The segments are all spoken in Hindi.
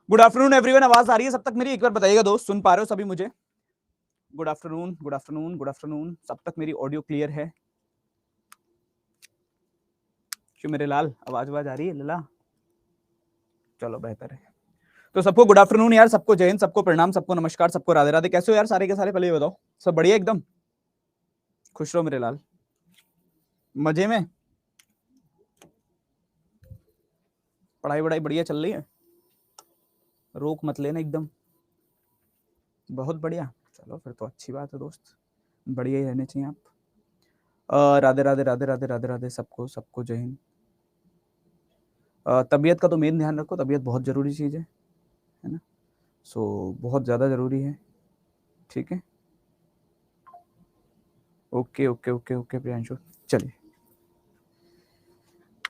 Good afternoon everyone. आवाज आ रही है सब तक मेरी? एक बार बताइएगा दोस्त, सुन पा रहे हो सभी मुझे? Good afternoon, good afternoon, good afternoon. सब तक मेरी ऑडियो क्लियर है? क्यों मेरे लाल, आवाज आ रही है लला? चलो बेहतर है। तो सबको गुड आफ्टरनून यार, सबको जय हिंद, सबको प्रणाम, सबको नमस्कार, सबको राधे राधे। कैसे हो यार सारे के सारे? पहले ये बताओ, सब बढ़िया एकदम? खुश रहो मेरे लाल, मजे में। पढ़ाई वढ़ाई बढ़िया चल रही है? रोक मत लेना एकदम। बहुत बढ़िया, चलो फिर तो अच्छी बात है दोस्त, बढ़िया ही रहने चाहिए आप। राधे राधे राधे राधे राधे राधे सबको, सबको जय हिंद। तबीयत का तो मेन ध्यान रखो, तबीयत बहुत जरूरी चीज है ना? सो बहुत ज़्यादा ज़रूरी है, ठीक है? Okay okay okay okay Priyanshu, चलिए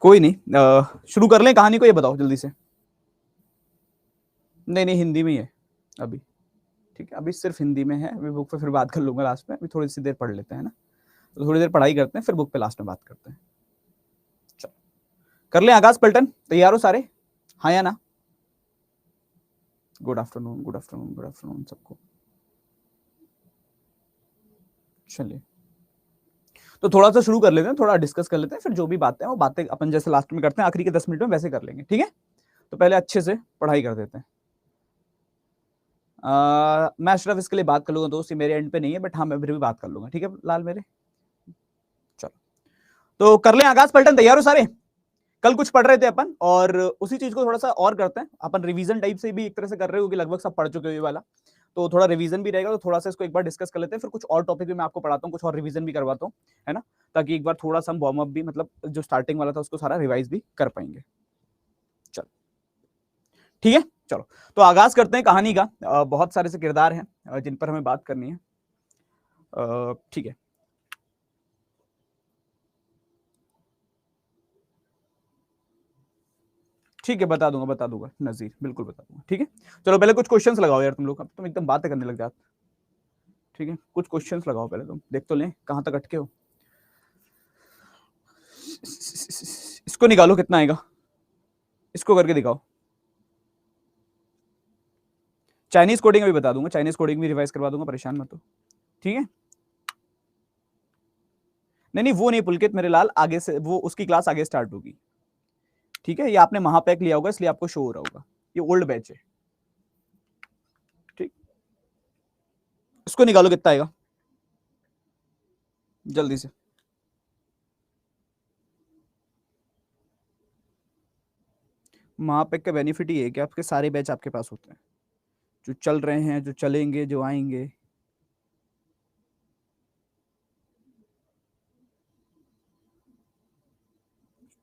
कोई नहीं, शुरू कर लें कहानी को? ये बताओ जल्दी से। नहीं नहीं, हिंदी में ही है अभी, ठीक है? अभी सिर्फ हिंदी में है, अभी बुक पे फिर बात कर लूंगा लास्ट में। अभी थोड़ी सी देर पढ़ लेते हैं ना, तो थोड़ी देर पढ़ाई करते हैं, फिर बुक पे लास्ट में बात करते हैं। चलो कर लें आगाज। पलटन तैयार हो सारे? हाँ या ना? Good afternoon, good afternoon, good afternoon सबको। चलिए तो थोड़ा सा शुरू कर लेते हैं, थोड़ा डिस्कस कर लेते हैं, फिर जो भी बातें हैं वो बातें अपन जैसे लास्ट में करते हैं, आखिरी के 10 मिनट में वैसे कर लेंगे, ठीक है? तो पहले अच्छे से पढ़ाई कर देते हैं। मैं अशरफ इसके लिए बात कर लूंगा दोस्त, ये मेरे एंड पे नहीं है, बट हाँ मैं फिर भी बात कर लूंगा, ठीक है लाल मेरे? चलो तो कर लें आगाज। पलटन तैयार हो सारे? कल कुछ पढ़ रहे थे अपन, और उसी चीज को थोड़ा सा और करते हैं अपन, रिवीजन टाइप से भी एक तरह से कर रहे हो कि लगभग सब पढ़ चुके हो ये वाला, तो थोड़ा रिवीजन भी रहेगा। तो थोड़ा सा इसको एक बार डिस्कस कर लेते हैं, फिर कुछ और टॉपिक भी मैं आपको पढ़ाता हूँ, कुछ और रिवीजन भी करवाता हूँ, है ना? ताकि एक बार थोड़ा सा हम वार्म अप भी, मतलब जो स्टार्टिंग वाला था उसको सारा रिवाइज भी कर पाएंगे। चलो ठीक है, चलो तो आगाज करते हैं कहानी का। बहुत सारे से किरदार हैं जिन पर हमें बात करनी है, ठीक है? ठीक है, बता दूंगा, बता दूंगा नजीर, बिल्कुल बता दूंगा, ठीक है? चलो पहले कुछ क्वेश्चंस लगाओ यार तुम लोग, अब तुम एकदम बातें करने लग जाते, ठीक है? कुछ क्वेश्चंस लगाओ पहले, तुम देख तो लें कहां तक अटके हो। इसको निकालो कितना आएगा, इसको करके दिखाओ। चाइनीज कोडिंग भी बता दूंगा, चाइनीज कोडिंग भी रिवाइज करवा दूंगा, परेशान मत हो, ठीक है? नहीं नहीं वो नहीं पुलकित मेरे लाल, आगे से वो उसकी क्लास आगे स्टार्ट होगी, ठीक है? ये आपने महापैक लिया होगा इसलिए आपको शो हो रहा होगा, ये ओल्ड बैच है, ठीक? इसको निकालो कितना आएगा जल्दी से। महापैक का बेनिफिट ये है कि आपके सारे बैच आपके पास होते हैं, जो चल रहे हैं, जो चलेंगे, जो आएंगे।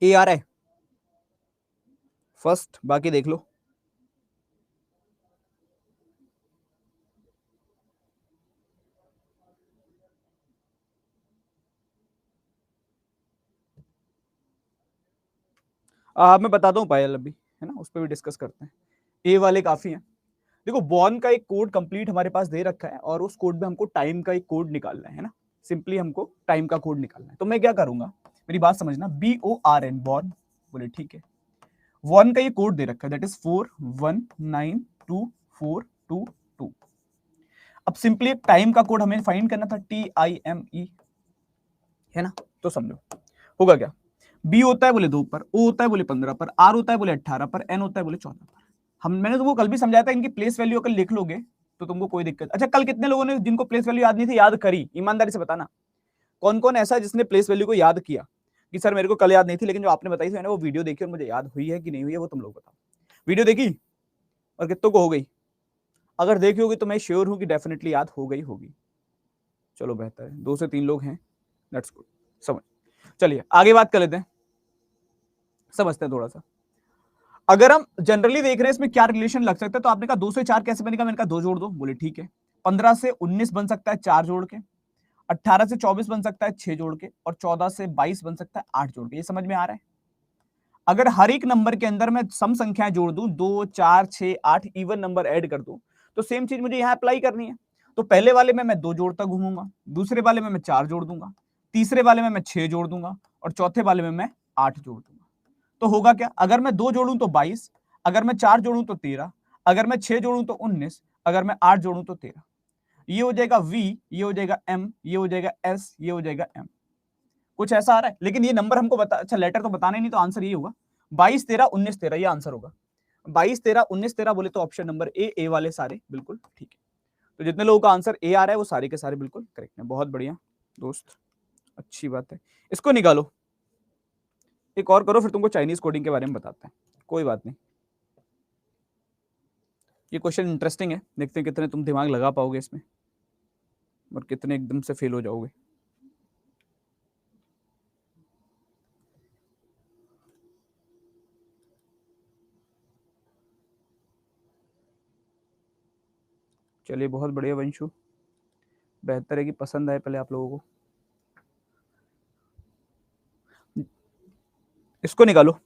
ए आ रहा है फर्स्ट, बाकी देख लो। मैं बताता हूँ पायल अभी, है ना? उस पर भी डिस्कस करते हैं। ए वाले काफी हैं। देखो बॉर्न का एक कोड कंप्लीट हमारे पास दे रखा है, और उस कोड में हमको टाइम का एक कोड निकालना है ना? सिंपली हमको टाइम का कोड निकालना है। तो मैं क्या करूंगा, मेरी बात समझना, BORN बॉर्न, बोले ठीक है? वन का ये कोड दे रखा है, दैट इज 41924222। अब सिंपली एक टाइम का कोड हमें फाइंड करना था, TIME, है ना? तो समझो होगा क्या, बी होता है बोले 2 पर, ओ होता है बोले 15 पर, आर होता है बोले 18 पर, एन होता है बोले 14 पर। मैंने तुमको कल भी समझाया था, इनकी प्लेस वैल्यू कल लिख लोगे तो तुमको कोई दिक्कत। अच्छा कल कितने लोगों ने, जिनको प्लेस वैल्यू याद नहीं थी, याद करी? ईमानदारी से बताना, कौन कौन ऐसा जिसने प्लेस वैल्यू को याद किया कि सर मेरे को कल याद नहीं थी, लेकिन जो आपने बताई थी मैंने वो वीडियो देखी और मुझे याद हुई है कि नहीं हुई है, वो तुम लोग बताओ। वीडियो देखी और कितनों को हो गई? अगर देखी होगी तो मैं श्योर हूं कि डेफिनेटली याद हो गई होगी। चलो बेहतर है, 2 से 3 लोग हैं, दैट्स गुड, समझ। चलिए आगे बात कर लेते हैं, समझते हैं थोड़ा सा। अगर हम जनरली देख रहे हैं इसमें क्या रिलेशन लग सकता है, तो आपने कहा 2 से 4 कैसे बनेगा, मैंने कहा 2 जोड़ दो, बोले ठीक है। 15 से 19 बन सकता है 4 जोड़ के, 18 से 24 बन सकता है 6 जोड़ के, और 14 से 22 बन सकता है 8 जोड़ के। ये समझ में आ रहा है? अगर हर एक नंबर के अंदर मैं सम संख्याएं जोड़ दूं, 2 4 6 8 इवन नंबर ऐड कर दूं, तो सेम चीज मुझे यहां अप्लाई करनी है। तो पहले वाले में मैं 2 जोड़ता घूमूंगा, दूसरे वाले में मैं 4 जोड़ दूंगा, तीसरे वाले में मैं 6 जोड़ दूंगा, और चौथे वाले में मैं 8 जोड़ दूंगा। तो होगा क्या, अगर मैं 2 जोड़ूं तो 22, अगर मैं 4 जोड़ूं तो 13, अगर मैं 6 जोड़ूं तो 19, अगर मैं 8 जोड़ूं तो 13। ये हो जाएगा V, ये हो जाएगा M, ये हो जाएगा S, ये हो जाएगा M। कुछ ऐसा आ रहा है, लेकिन ये नंबर हमको बता, अच्छा लेटर तो बताना ही नहीं, तो आंसर ये होगा 22 13 19 13, ये आंसर होगा 22 13 19 13। बोले तो ऑप्शन नंबर ए वाले सारे बिल्कुल ठीक है। तो जितने लोगों का आंसर ए आ रहा है वो सारे के सारे बिल्कुल करेक्ट है। बहुत बढ़िया दोस्त, अच्छी बात है। इसको निकालो, एक और करो, फिर तुमको चाइनीज कोडिंग के बारे में बताते हैं। कोई बात नहीं, ये क्वेश्चन इंटरेस्टिंग है, देखते हैं कितने तुम दिमाग लगा पाओगे इसमें और कितने एकदम से फेल हो जाओगे। चलिए बहुत बढ़िया वंशु, बेहतर है कि पसंद आए पहले आप लोगों को। इसको निकालो,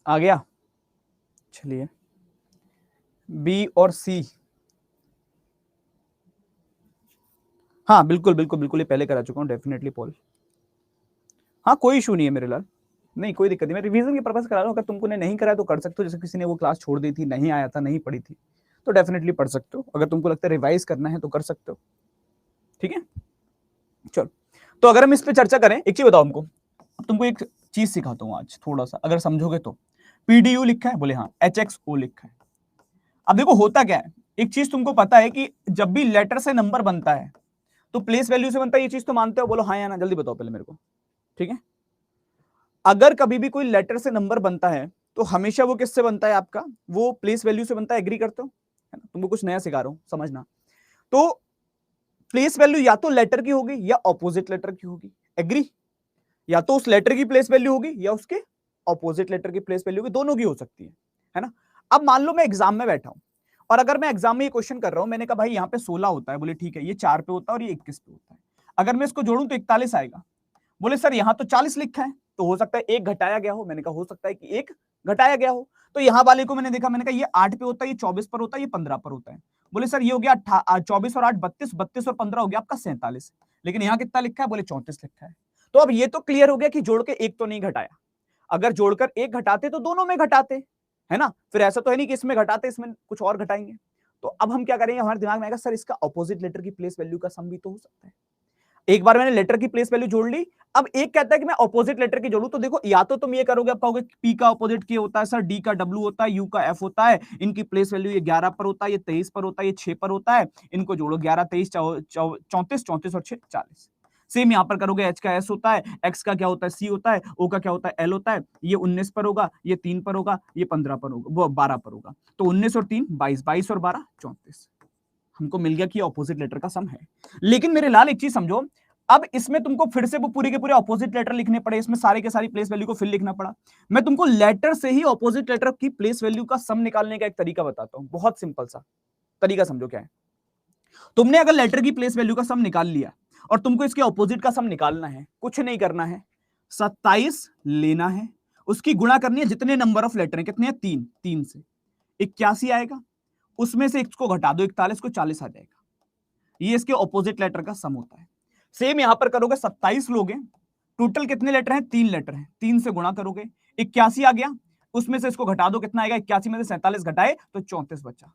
आ गया। चलिए बी और सी, हाँ बिल्कुल बिल्कुल बिल्कुल, ये पहले करा चुका हूँ डेफिनेटली पॉल। हाँ कोई इशू नहीं है मेरे लाल, नहीं कोई दिक्कत नहीं, मैं रिवीजन के पर्पस करा रहा हूँ। अगर तुमको ने नहीं कराया तो कर सकते हो, जैसे किसी ने वो क्लास छोड़ दी थी, नहीं आया था, नहीं पढ़ी थी, तो डेफिनेटली पढ़ सकते हो। अगर तुमको लगता है रिवाइज करना है तो कर सकते हो, ठीक है। चलो तो अगर हम इस पे चर्चा करें, एक चीज बताओ हमको, अब तुमको एक चीज सिखाता हूँ आज थोड़ा सा, अगर समझोगे तो। PDU लिखा है, बोले हाँ। HXO लिखा है। अब देखो होता क्या है, एक चीज तुमको पता है कि जब भी लेटर से नंबर बनता है तो प्लेस वैल्यू से बनता है, ये चीज तो मानते हो? बोलो हाँ या ना, जल्दी बताओ पहले मेरे को, ठीक है। अगर कभी भी कोई लेटर से नंबर बनता है तो हमेशा वो किससे बनता है आपका? वो प्लेस वैल्यू से बनता है। एग्री करते हो? है ना, तुमको कुछ नया सिखा रहा हूं, समझना। तो प्लेस वैल्यू या तो लेटर की होगी या ऑपोजिट लेटर की होगी। एग्री? या तो उस लेटर की प्लेस वैल्यू होगी या उसके ऑपोजिट लेटर की प्लेस वैल्यू होगी, दोनों की हो सकती है ना। अब मान लो मैं एग्जाम में बैठा हूं और अगर मैं एग्जाम में ये क्वेश्चन कर रहा हूं, मैंने कहा भाई यहाँ पे 16 होता है, बोले ठीक है, ये 4 पे होता है और ये 21 पे होता है, अगर मैं इसको जोड़ूं तो 41 आएगा। बोले सर यहाँ तो 40 लिखा है, तो हो सकता है एक घटाया गया हो। मैंने कहा हो सकता है कि एक घटाया गया हो। तो यहाँ वाले को मैंने देखा, मैंने कहा ये 8 पे होता है, ये 24 पर होता है, ये 15 पर होता है। बोले सर ये हो गया 24 और 8 32, 32 और 15 हो गया आपका 47, लेकिन यहाँ कितना लिखा है? बोले 34 लिखा है। तो अब ये तो क्लियर हो गया कि जोड़ के एक तो नहीं घटाया। अगर जोड़कर एक घटाते तो दोनों में घटाते, है ना। फिर ऐसा तो है नहीं कि इसमें घटाते इसमें कुछ और घटाएंगे। तो अब हम क्या करेंगे, हमारे दिमाग में आएगा सर इसका ऑपोजिट लेटर की प्लेस वैल्यू का सम भी तो हो सकता है। एक बार मैंने लेटर की प्लेस वैल्यू जोड़ ली, अब एक कहता है कि मैं ऑपोजिट लेटर की जोड़ूं। तो देखो या तो तुम ये करोगे, आप कहोगे पी का ऑपोजिट के होता है सर, डी का डब्ल्यू होता है, यू का एफ होता है, इनकी प्लेस वैल्यू ये 11 पर होता है, ये 23 पर होता है, ये 6 पर होता है, इनको जोड़ो 11 23 34 34 और 6 40। सेम यहां पर करोगे, एच का एस होता है, एक्स का क्या होता है? सी होता है, ओ का क्या होता है? एल होता है, ये 19 पर होगा, ये 3 पर होगा, ये 15 पर होगा, वो 12 पर होगा। तो 19 और 3 22, 22 और 12 34। हमको मिल गया कि ऑपोजिट लेटर का सम है। लेकिन मेरे लाल एक चीज समझो, अब इसमें तुमको फिर से वो पूरे के पूरे ऑपोजिट लेटर लिखने पड़े, इसमें सारे के सारी प्लेस वैल्यू को फिर लिखना पड़ा। मैं तुमको लेटर से ही ऑपोजिट लेटर की प्लेस वैल्यू का सम निकालने का एक तरीका बताता हूं, बहुत सिंपल सा तरीका, समझो क्या है। तुमने अगर लेटर की प्लेस वैल्यू का सम निकाल लिया और तुमको इसके ऑपोजिट का सम निकालना है, कुछ नहीं करना है, 27 लेना है, उसकी गुणा करनी है जितने नंबर ऑफ लेटर है, कितने हैं? 3, 3 से 81 आएगा, उसमें से इसको घटा दो 41 को, 40 आ जाएगा। ये इसके ऑपोजिट लेटर का सम होता है। सेम यहां पर करोगे, 27 लोगे, टोटल कितने लेटर हैं? 3 लेटर हैं, 3 से गुणा करोगे, 81 आ गया, उसमें से इसको घटा दो, कितना आएगा? 81 में से 47 घटाए तो 34 बचा।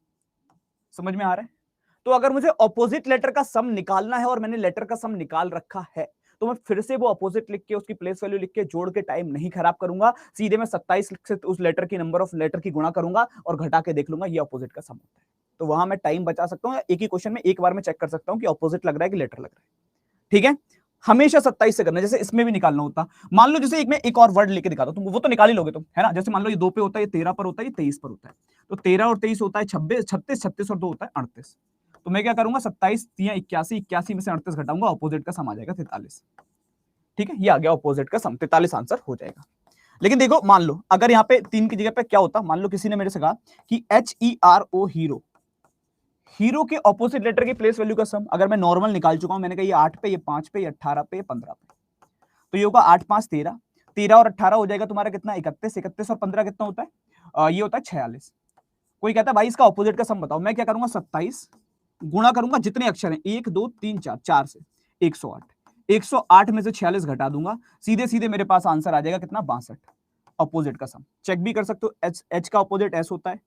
समझ में आ रहा है? तो अगर मुझे ऑपोजिट लेटर का सम निकालना है और मैंने लेटर का सम निकाल रखा है, तो मैं फिर से वो ऑपोजिट लिख के उसकी प्लेस वैल्यू लिख के जोड़ के टाइम नहीं खराब करूंगा, सीधे मैं 27 से उस लेटर की नंबर ऑफ लेटर की गुणा करूंगा और घटा के देख लूंगा ये ऑपोजिट का सम होता है। तो वहां मैं टाइम बचा सकता हूं, एक ही क्वेश्चन में एक बार में चेक कर सकता हूं कि ऑपोजिट लग रहा है कि लेटर लग रहा है। ठीक है, हमेशा 27 से करना। जैसे इसमें भी निकालना होता, मान लो जैसे एक और वर्ड लेके दिखाता हूं, तुम वो तो निकाल ही लोगे तुम, है ना। जैसे मान लो ये 2 पे होता है, ये 13 पर होता है, ये 23 पर होता है, तो 13 और 23 होता है 26, 36, 36 और 2 होता है 38। तो मैं क्या करूंगा, 27 या 81, 81 में से 38 घटाऊंगा, ऑपोजिट का सम आ जाएगा 43। ठीक है, ये आ गया ऑपोजिट का सम, 43 आंसर हो जाएगा। लेकिन देखो मान लो अगर यहाँ पे 3 की जगह पे क्या होता, मान लो किसी ने मेरे से कहा कि HERO हीरो, हीरो के ऑपोजिट लेटर की प्लेस वैल्यू का सम, अगर मैं नॉर्मल निकाल चुका हूं, मैंने कहा ये 8 पे, ये 5 पे, ये 18 पे, ये 15 पे, तो ये होगा 8 5 13, 13 और 18 हो जाएगा तुम्हारा कितना, 31, 31 और 15 कितना होता है, ये होता है 46। कोई कहता है भाई इसका ऑपोजिट का सम बताओ, मैं क्या करूंगा, 27 गुणा करूंगा जितने अक्षर हैं, 1 2 3 4, 4 से 108, 108 में से 46 घटा दूंगा, सीधे सीधे मेरे पास आंसर आ जाएगा कितना, 62। ऑपोजिट का सम चेक भी कर सकते हो, एच का ऑपोजिट एस होता है,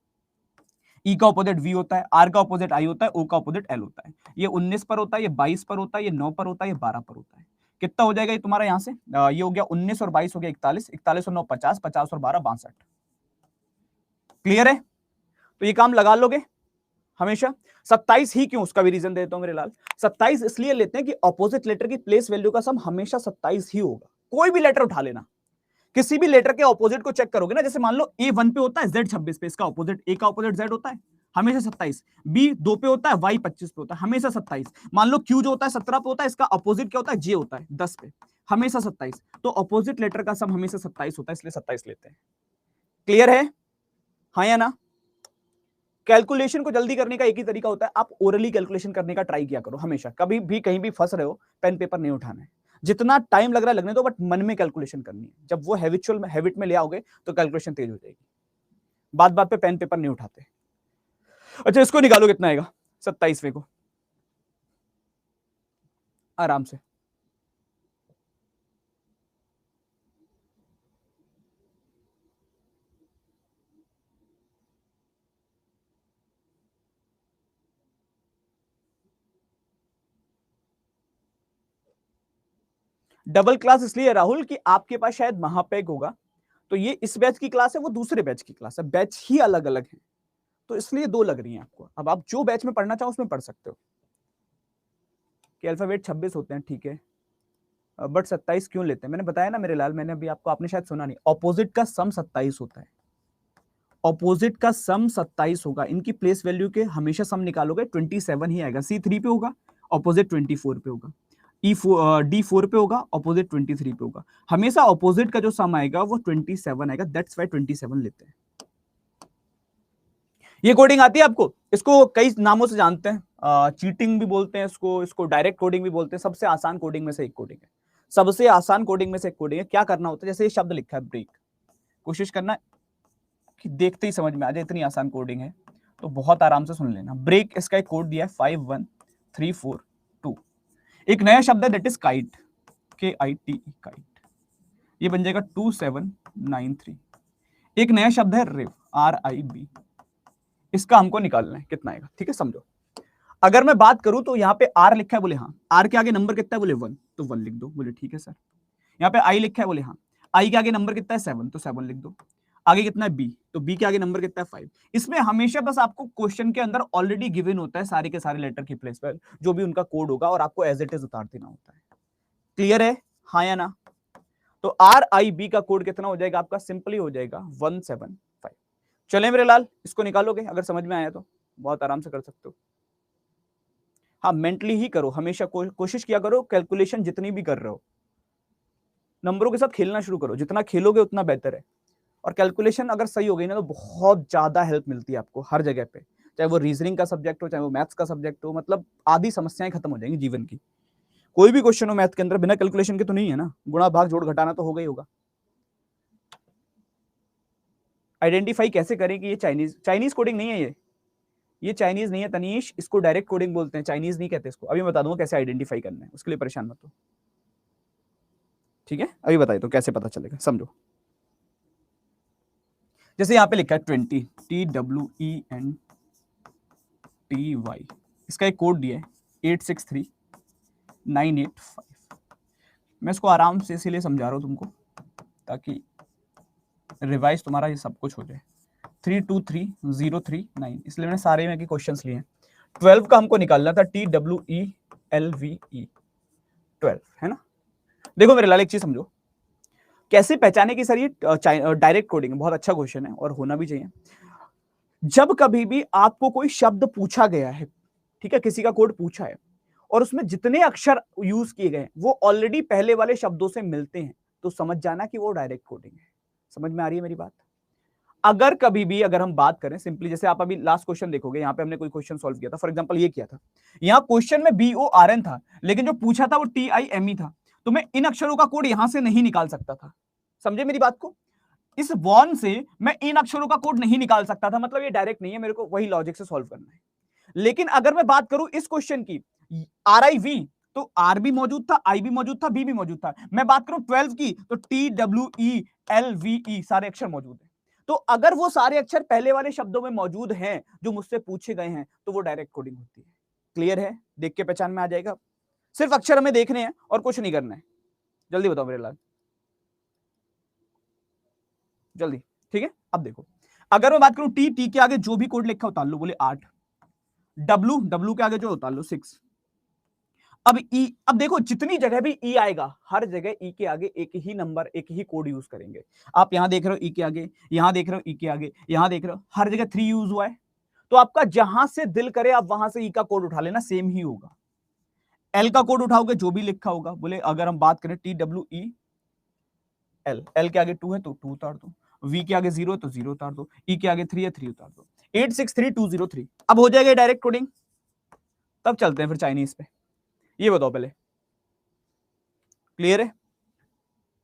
ई का ऑपोजिट वी होता है, आर का ऑपोजिट आई होता है, ओ का ऑपोजिट एल होता है। ये 19 पर होता है, ये 22 पर होता है, ये 9 पर होता है, ये 12 पर होता है। कितना हो जाएगा ये तुम्हारा यहाँ से, ये हो गया 19 और 22 हो गया 41, 41 और 9 50, 50 और 12 62। क्लियर है? तो ये काम लगा लोगे हमेशा। 27 ही क्यों, उसका भी रीजन देता हूं मेरे लाल। 27 इसलिए लेते हैं कि ऑपोजिट लेटर की प्लेस वैल्यू का सम हमेशा 27 ही होगा। कोई भी लेटर उठा लेना, किसी भी लेटर के ऑपोजिट को चेक करोगे ना, जैसे मान लो A1 पे होता है Z 26 पे, इसका ऑपोजिट A का ऑपोजिट Z होता है हमेशा 27, B 2 पे होता है, Y 25 पे होता है हमेशा 27। मान लो Q जो होता है 17 पे होता है, इसका ऑपोजिट क्या होता है, J होता है 10 पे, हमेशा 27। तो ऑपोजिट लेटर का सम हमेशा 27 होता है, इसलिए 27 लेते हैं। क्लियर है, हाँ या ना? कैलकुलेशन को जल्दी करने का एक ही तरीका होता है, आप ओरली कैलकुलेशन करने का ट्राई किया करो हमेशा। कभी भी कहीं भी फंस रहे हो, पेन पेपर नहीं उठाना है, जितना टाइम लग रहा है लगने दो, बट मन में कैलकुलेशन करनी है। जब वो हैबिट में ले आओगे तो कैलकुलेशन तेज हो जाएगी। बात बात पे पेन पेपर नहीं उठाते। अच्छा इसको निकालो, कितना आएगा 27वें को, आराम से। डबल क्लास इसलिए राहुल कि आपके पास शायद महापैक होगा, तो ये इस बैच की क्लास है, वो दूसरे बैच की क्लास है, बैच ही अलग अलग है, तो इसलिए दो लग रही हैं आपको। अब आप जो बैच में पढ़ना चाहो उसमें पढ़ सकते हो। कि अल्फाबेट 26 होते हैं, ठीक है, बट 27 क्यों लेते हैं? मैंने बताया ना मेरे लाल, मैंने अभी आपको, आपने शायद सुना नहीं, ऑपोजिट का सम 27 होता है। ऑपोजिट का सम 27 होगा, इनकी प्लेस वैल्यू के हमेशा सम निकालोगे 27 ही आएगा। C3 पे होगा, ऑपोजिट 24 पे होगा, D4 पे होगा, ऑपोजिट 23 पे होगा। हमेशा ऑपोजिट का जो सम आएगा वो 27 आएगा, दैट्स व्हाई 27 लेते हैं। ये कोडिंग आती है आपको? इसको कई नामों से जानते हैं, चीटिंग भी बोलते हैं इसको डायरेक्ट कोडिंग भी बोलते हैं। सबसे आसान कोडिंग में से एक कोडिंग है, सबसे आसान कोडिंग में से एक कोडिंग है। क्या करना होता है, जैसे ये शब्द लिखा है ब्रेक, कोशिश करना कि देखते ही समझ में आ जाए, इतनी आसान कोडिंग है, तो बहुत आराम से सुन लेना। ब्रेक, इसका एक कोड दिया है 51342। एक नया शब्द है that is kite, KITE kite, ये बन जाएगा 2793। एक नया शब्द है रिव, RIB, इसका हमको निकालना है, कितना आएगा, ठीक है समझो। अगर मैं बात करूं तो यहाँ पे R लिखा है, बोले हाँ, R के आगे नंबर कितना है, बोले 1, तो 1 लिख दो, बोले ठीक है सर। यहाँ पे I लिखा है, बोले हाँ, I के आगे नंबर कितना है 7, तो 7 लिख दो। आगे कितना है B, तो B के आगे नंबर कितना है 5। इसमें हमेशा बस आपको क्वेश्चन के अंदर ऑलरेडी गिवन होता है सारे के सारे लेटर की प्लेस पर जो भी उनका कोड होगा, और आपको एज इट इज उतार देना होता है। क्लियर है, हाँ या ना? तो RIB का कोड कितना हो जाएगा आपका, सिंपली हो जाएगा 175। चले मेरे लाल, इसको निकालोगे अगर समझ में आया तो बहुत आराम से कर सकते हो। हाँ मेंटली ही करो हमेशा, कोशिश किया करो, कैलकुलेशन जितनी भी कर रहे हो नंबरों के साथ खेलना शुरू करो, जितना खेलोगे उतना बेहतर है। और कैलकुलेशन अगर सही हो गई ना तो बहुत ज्यादा हेल्प मिलती है आपको हर जगह पे, चाहे वो रीजनिंग का सब्जेक्ट हो, चाहे वो मैथ्स का सब्जेक्ट हो, मतलब आधी समस्याएं खत्म हो जाएंगी जीवन की। कोई भी क्वेश्चन हो मैथ के अंदर बिना कैलकुलेशन के तो नहीं है ना, गुणा भाग जोड़ घटाना तो होगा ही होगा। आइडेंटिफाई कैसे करें कि ये चाइनीज कोडिंग नहीं है, ये चाइनीज नहीं है तनीश, इसको डायरेक्ट कोडिंग बोलते हैं, चाइनीज नहीं कहते इसको। अभी बता दूंगा कैसे आइडेंटिफाई करना है, उसके लिए परेशान मत हो, ठीक है? अभी बताइए तो कैसे पता चलेगा, समझो। जैसे यहाँ पे लिखा है 20, TWENTY, इसका एक कोड दिया है 863985। मैं इसको आराम से इसीलिए समझा रहा हूँ तुमको ताकि रिवाइज तुम्हारा ये सब कुछ हो जाए। 323039, इसलिए मैंने सारे में के क्वेश्चंस लिए हैं। 12 का हमको निकालना था, TWELVE 12, है ना? देखो मेरे लाल एक चीज समझो, कैसे पहचाने की सर ये डायरेक्ट कोडिंग, बहुत अच्छा क्वेश्चन है और होना भी चाहिए। जब कभी भी आपको कोई शब्द पूछा गया है, ठीक है, किसी का कोड पूछा है और उसमें जितने अक्षर यूज किए गए वो ऑलरेडी पहले वाले शब्दों से मिलते हैं, तो समझ जाना कि वो डायरेक्ट कोडिंग है। समझ में आ रही है मेरी बात? अगर कभी भी अगर हम बात करें सिंपली, जैसे आप अभी लास्ट क्वेश्चन देखोगे, यहाँ पे हमने कोई क्वेश्चन सॉल्व किया था, फॉर एग्जांपल ये किया था, यहाँ क्वेश्चन में BORN था, लेकिन जो पूछा था वो TIME था, तो मैं इन अक्षरों का कोड यहां से नहीं निकाल सकता था। समझे मेरी बात को? इस वॉन से मैं इन अक्षरों का कोड नहीं निकाल सकता था, मतलब ये डायरेक्ट नहीं है, मेरे को वही लॉजिक से सॉल्व करना है। लेकिन अगर मैं बात करूं इस क्वेश्चन की, RIV, तो R भी मौजूद था, I भी मौजूद था, B भी मौजूद था। मैं बात करूं 12 की, तो TWELVE सारे अक्षर मौजूद है। तो अगर वो सारे अक्षर पहले वाले शब्दों में मौजूद हैं जो मुझसे पूछे गए हैं, तो वो डायरेक्ट कोडिंग होती है। क्लियर है? देख के पहचान में आ जाएगा। सिर्फ अक्षर हमें देखने हैं और कुछ नहीं करना है। जल्दी बताओ मेरे लाल, जल्दी। ठीक है, अब देखो, अगर मैं बात करूं टी के आगे जो भी कोड लिखा उतार लो, बोले 8, डब्लू के आगे जो उतार लो 6। अब ई, अब देखो जितनी जगह भी ई आएगा, हर जगह ई के आगे एक ही नंबर, एक ही कोड यूज करेंगे। आप यहां देख रहे हो ई के आगे, यहां देख रहे हो ई के आगे, यहां देख रहे हो, हर जगह 3 यूज हुआ है। तो आपका जहां से दिल करे आप वहां से ई का कोड उठा लेना, सेम ही होगा। एल का कोड उठाओगे जो भी लिखा होगा, बोले अगर हम बात करें TWEL, एल के आगे 2 है तो 2 उतार दो, वी के आगे 0 है तो 0 उतार दो, ई के आगे 3 है 3 उतार दो, 863203। अब हो जाएगा डायरेक्ट कोडिंग। तब चलते हैं फिर चाइनीज पे। ये बताओ पहले, क्लियर है?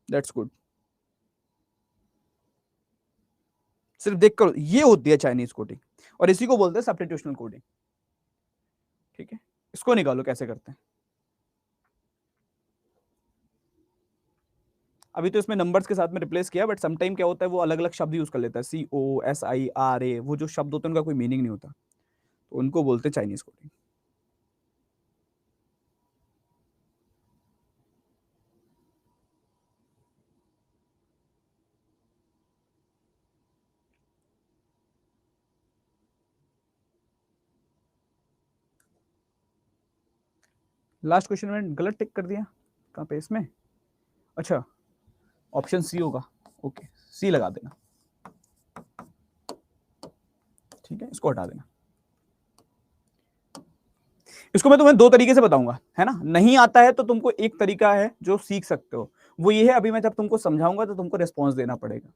That's good. सिर्फ देख कर ये होती है चाइनीज कोडिंग, और इसी को बोलते हैं सब्स्टिट्यूशनल कोडिंग। ठीक है, इसको निकालो कैसे करते हैं। अभी तो इसमें नंबर्स के साथ में रिप्लेस किया, बट समटाइम क्या होता है वो अलग अलग शब्द यूज कर लेता है, COSIRA, वो जो शब्द होते हैं उनका कोई मीनिंग नहीं होता, तो उनको बोलते हैं चाइनीज कोडिंग। लास्ट क्वेश्चन में गलत टिक कर दिया, कहाँ पे? इसमें, अच्छा ऑप्शन सी होगा, ओके सी लगा देना। ठीक है, इसको हटा देना। इसको मैं तुम्हें दो तरीके से बताऊंगा, है ना? नहीं आता है तो तुमको एक तरीका है जो सीख सकते हो, वो ये है, अभी मैं जब तुमको समझाऊंगा तो तुमको रिस्पॉन्स देना पड़ेगा।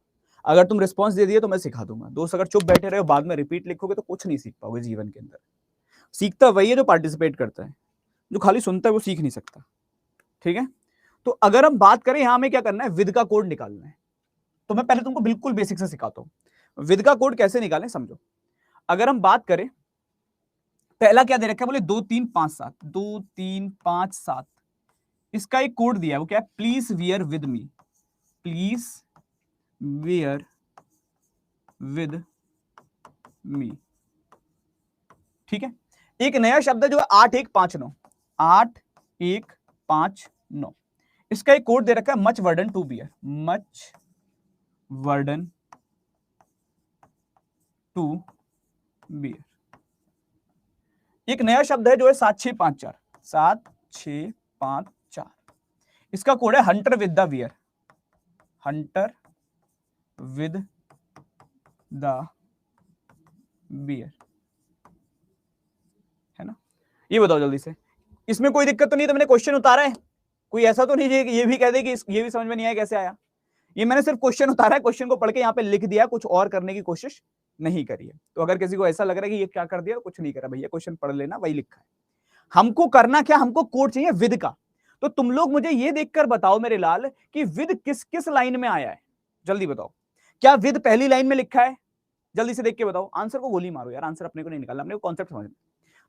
अगर तुम रिस्पॉन्स दे दिए तो मैं सिखा दूंगा। दोस्त अगर चुप बैठे रहे बाद में रिपीट लिखोगे तो कुछ नहीं सीख पाओगे जीवन के अंदर। सीखता वही है जो पार्टिसिपेट करता है, जो खाली सुनता है वो सीख नहीं सकता। ठीक है, तो अगर हम बात करें यहां में क्या करना है, विद का कोड निकालना है। तो मैं पहले तुमको बिल्कुल बेसिक से सिखाता हूं विद का कोड कैसे निकालें, समझो। अगर हम बात करें, पहला क्या दे रखा है, बोले 2 3 5 7, 2 3 5 7, इसका एक कोड दिया है, वो क्या है, please wear with me, please wear with me. ठीक है, एक नया शब्द है जो है 8159, 8159, इसका एक कोड दे रखा है, much burden to bear, much burden to bear. एक नया शब्द है जो है 7654, 7654, इसका कोड है hunter with the bear, hunter with the bear, है ना? ये बताओ जल्दी से, इसमें कोई दिक्कत तो नहीं? तो मैंने क्वेश्चन उतारा है, कोई ऐसा तो नहीं है कि ये भी कह दे कि ये भी समझ में नहीं आया कैसे आया। ये मैंने सिर्फ क्वेश्चन उतारा है, क्वेश्चन को पढ़ के यहाँ पे लिख दिया, कुछ और करने की कोशिश नहीं करी है। तो अगर किसी को ऐसा लग रहा है कि ये क्या कर दिया, कुछ नहीं करा भैया, क्वेश्चन पढ़ लेना, वही लिखा है। हमको करना क्या, हमको कोड चाहिए विद का। तो तुम लोग मुझे ये देखकर बताओ मेरे लाल कि विद किस किस लाइन में आया है, जल्दी बताओ। क्या विद पहली लाइन में लिखा है? जल्दी से देख के बताओ, आंसर को गोली मारो यार, आंसर अपने को नहीं निकालना, अपने को कॉन्सेप्ट समझना।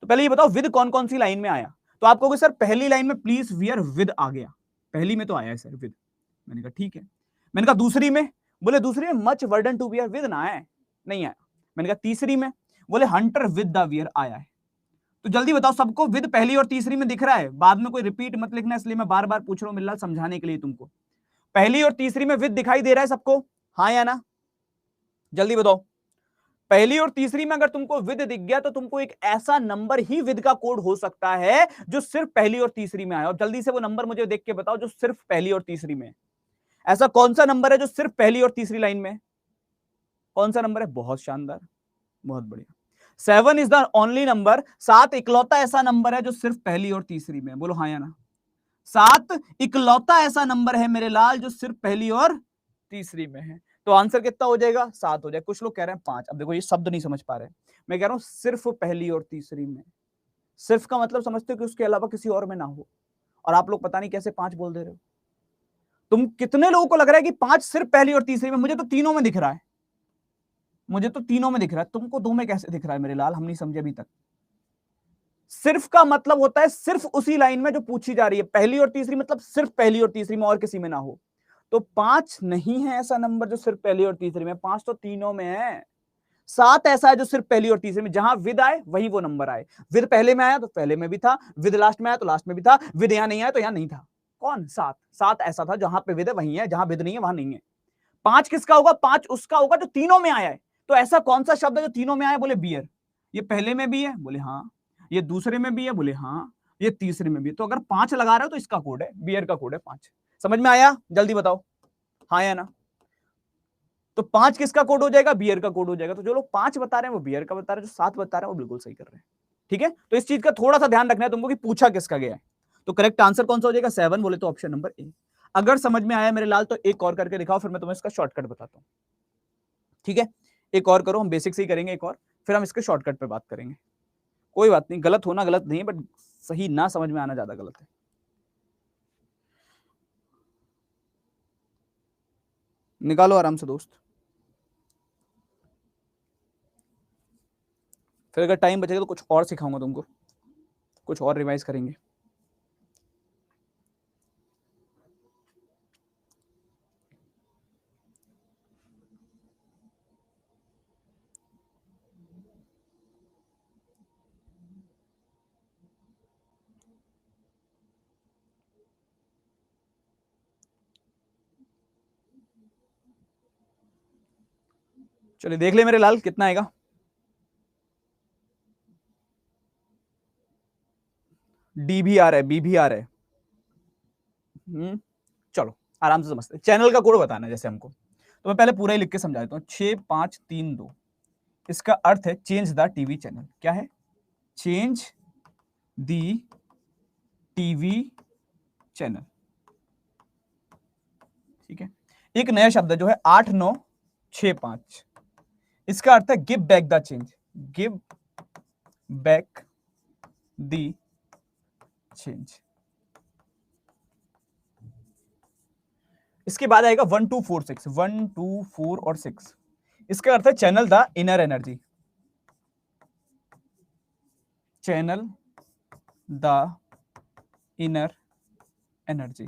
तो पहले ये बताओ विद कौन कौन सी लाइन में आया। तो आप कहोगे सर पहली लाइन में प्लीज वियर विद आ गया, पहली में तो आया है सर विद। मैंने कहा ठीक है। मैंने कहा दूसरी में, बोले दूसरी में much burden to wear with ना आया, नहीं आया। मैंने कहा तीसरी में, बोले हंटर विद द वियर आया है। तो जल्दी बताओ, सबको विद पहली और तीसरी में दिख रहा है? बाद में कोई रिपीट मत लिखना, इसलिए मैं बार बार पूछ रहा हूं मिल्लाल, समझाने के लिए तुमको। पहली और तीसरी में विद दिखाई दे रहा है सबको, हाँ या ना? जल्दी बताओ। पहली और तीसरी में अगर तुमको विद दिख गया तो तुमको एक ऐसा नंबर ही विद का कोड हो सकता है जो सिर्फ पहली और तीसरी में आया। और जल्दी से वो नंबर मुझे देख के बताओ जो सिर्फ पहली और तीसरी में। ऐसा कौन सा नंबर है जो सिर्फ पहली और तीसरी लाइन में? कौन सा नंबर है? बहुत शानदार, बहुत बढ़िया। 7 इज द ओनली नंबर, 7 इकलौता ऐसा नंबर है जो सिर्फ पहली और तीसरी में है। बोलो हाँ या ना। 7 इकलौता ऐसा नंबर है मेरे लाल जो सिर्फ पहली और तीसरी में है। तो आंसर कितना हो जाएगा? 7 हो जाएगा। कुछ लोग कह रहे हैं 5। अब देखो ये शब्द नहीं समझ पा रहे, मैं कह रहा हूं सिर्फ पहली और तीसरी में। सिर्फ का मतलब समझते हो कि उसके अलावा किसी और में ना हो, और आप लोग पता नहीं कैसे 5 बोल दे रहे हो। तुम कितने लोगों को लग रहा है कि 5 सिर्फ पहली और तीसरी में? मुझे तो तीनों में दिख रहा है, मुझे तो तीनों में दिख रहा है। तुमको दो में कैसे दिख रहा है मेरे लाल? हम नहीं समझे अभी तक। सिर्फ का मतलब होता है सिर्फ उसी लाइन में जो पूछी जा रही है। पहली और तीसरी मतलब सिर्फ पहली और तीसरी में, और किसी में ना हो। तो 5 नहीं है ऐसा नंबर जो सिर्फ पहली और तीसरी में। 5 तो तीनों में है। 7 ऐसा है जो सिर्फ पहली और तीसरी में, जहां विद आए वही वो नंबर आए। विद पहले में आया तो पहले में भी था, विद लास्ट में आया तो लास्ट में भी था, विद यहां नहीं आया तो यहां नहीं था। कौन? 7। 7 ऐसा था जहां पे विद है वही है, जहां विद नहीं है वहां नहीं है। 5 किसका होगा? 5 उसका होगा जो तीनों में आया है। तो ऐसा कौन सा शब्द है जो तीनों में आया? बोले बियर। ये पहले में भी है? बोले हाँ। ये दूसरे में भी है? बोले हाँ। ये तीसरे में भी है। तो अगर 5 लगा रहे हो तो इसका कोड है, बियर का कोड है 5। समझ में आया? जल्दी बताओ हाँ या ना। तो 5 किसका कोड हो जाएगा? बियर का कोड हो जाएगा। तो जो लोग 5 बता रहे हैं वो बियर का बता रहे हैं, जो 7 बता रहे हैं वो बिल्कुल सही कर रहे हैं। ठीक है, तो इस चीज का थोड़ा सा ध्यान रखना है तुमको कि पूछा किसका गया है। तो करेक्ट आंसर कौन सा हो जाएगा? 7। बोले तो ऑप्शन नंबर ए। अगर समझ में आया मेरे लाल तो एक और करके दिखाओ, फिर मैं तुम्हें इसका शॉर्टकट बताता हूं। ठीक है, एक और करो, हम बेसिक से ही करेंगे एक और, फिर हम इसके शॉर्टकट पे बात करेंगे। कोई बात नहीं, गलत होना गलत नहीं है, बट सही ना समझ में आना ज्यादा गलत है। निकालो आराम से दोस्त, फिर अगर टाइम बचेगा तो कुछ और सिखाऊंगा तुमको, कुछ और रिवाइज करेंगे। चलिए देख ले मेरे लाल कितना आएगा। डी भी आ रहा है, बी भी आ रहा है। चलो आराम से समझते, चैनल का कोड बताना है जैसे हमको, तो मैं पहले पूरा ही लिख के समझा देता हूँ। 6532, इसका अर्थ है चेंज द टीवी चैनल। क्या है? Change the TV channel. ठीक है, एक नया शब्द है जो है 8965, इसका अर्थ है give back the change. Give back the change. इसके बाद आएगा 1246, 1 2 4 और 6, इसका अर्थ है channel the inner energy. Channel the inner energy.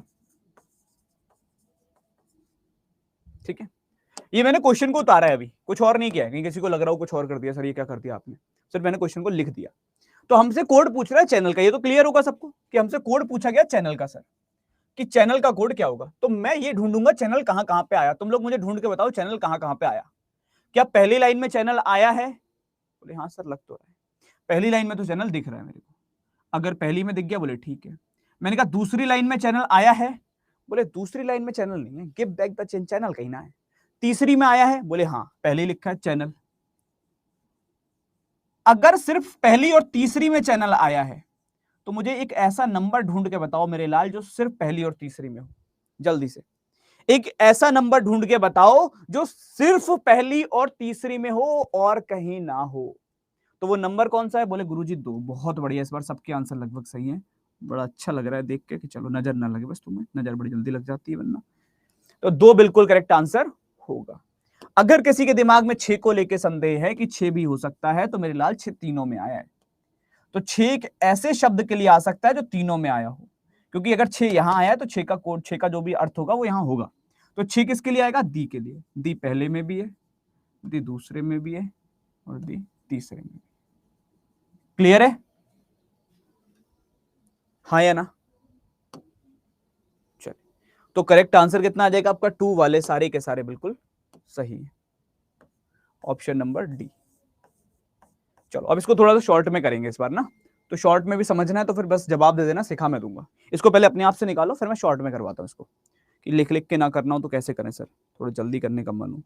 ठीक है, ये मैंने क्वेश्चन को उतारा है, अभी कुछ और नहीं किया है। कहीं किसी को लग रहा हो कुछ और कर दिया सर, ये क्या कर दिया आपने, सिर्फ मैंने क्वेश्चन को लिख दिया। तो हमसे कोड पूछ रहा है चैनल का, ये तो क्लियर होगा सबको कि हमसे कोड पूछा गया चैनल का सर, कि चैनल का कोड क्या होगा। तो मैं ये ढूंढूंगा चैनल कहां कहां पे आया। तुम लोग मुझे ढूंढ के बताओ चैनल कहां कहां पे आया। क्या पहली लाइन में चैनल आया है? बोले हाँ सर लग तो रहा है, पहली लाइन में तो चैनल दिख रहा है मेरे को। अगर पहली में दिख गया बोले ठीक है। मैंने कहा दूसरी लाइन में चैनल आया है? बोले दूसरी लाइन में चैनल नहीं है, give back the chain, channel कहीं ना है। तीसरी में आया है? बोले हाँ पहले लिखा है चैनल। अगर सिर्फ पहली और तीसरी में चैनल आया है तो मुझे एक ऐसा नंबर ढूंढ के बताओ मेरे लाल जो सिर्फ पहली और तीसरी में हो। जल्दी से एक ऐसा नंबर ढूंढ के बताओ जो सिर्फ पहली और तीसरी में हो और कहीं ना हो। तो वो नंबर कौन सा है? बोले गुरुजी 2। बहुत बढ़िया, इस बार सबके आंसर लगभग सही है। बड़ा अच्छा लग रहा है देख के कि चलो नजर ना लगे, बस तुम्हें नजर बड़ी जल्दी लग जाती है वरना। तो 2 बिल्कुल करेक्ट आंसर होगा। अगर किसी के दिमाग में 6 को लेके संदेह है कि 6 भी हो सकता है तो मेरे लाल 6 तीनों में आया है। तो 6 एक ऐसे शब्द के लिए आ सकता है जो तीनों में आया हो, क्योंकि अगर 6 यहां आया है तो 6 का कोड, 6 का जो भी अर्थ होगा वो यहां होगा। तो 6 किसके लिए आएगा? दी के लिए। दी पहले में भी है, दी दूसरे में भी है, और दी तीसरे में भी। क्लियर है? हाँ या ना? चलिए, तो करेक्ट आंसर कितना आ जाएगा आपका? 2 वाले सारे के सारे बिल्कुल सही है, ऑप्शन नंबर डी। चलो अब इसको थोड़ा सा शॉर्ट में करेंगे इस बार ना, तो शॉर्ट में भी समझना है तो फिर बस जवाब दे देना, सिखा मैं दूंगा। इसको पहले अपने आप से निकालो, फिर मैं शॉर्ट में करवाता हूँ इसको, कि लिख लिख के ना करना हो तो कैसे करें सर, थोड़ा जल्दी करने का मन हो।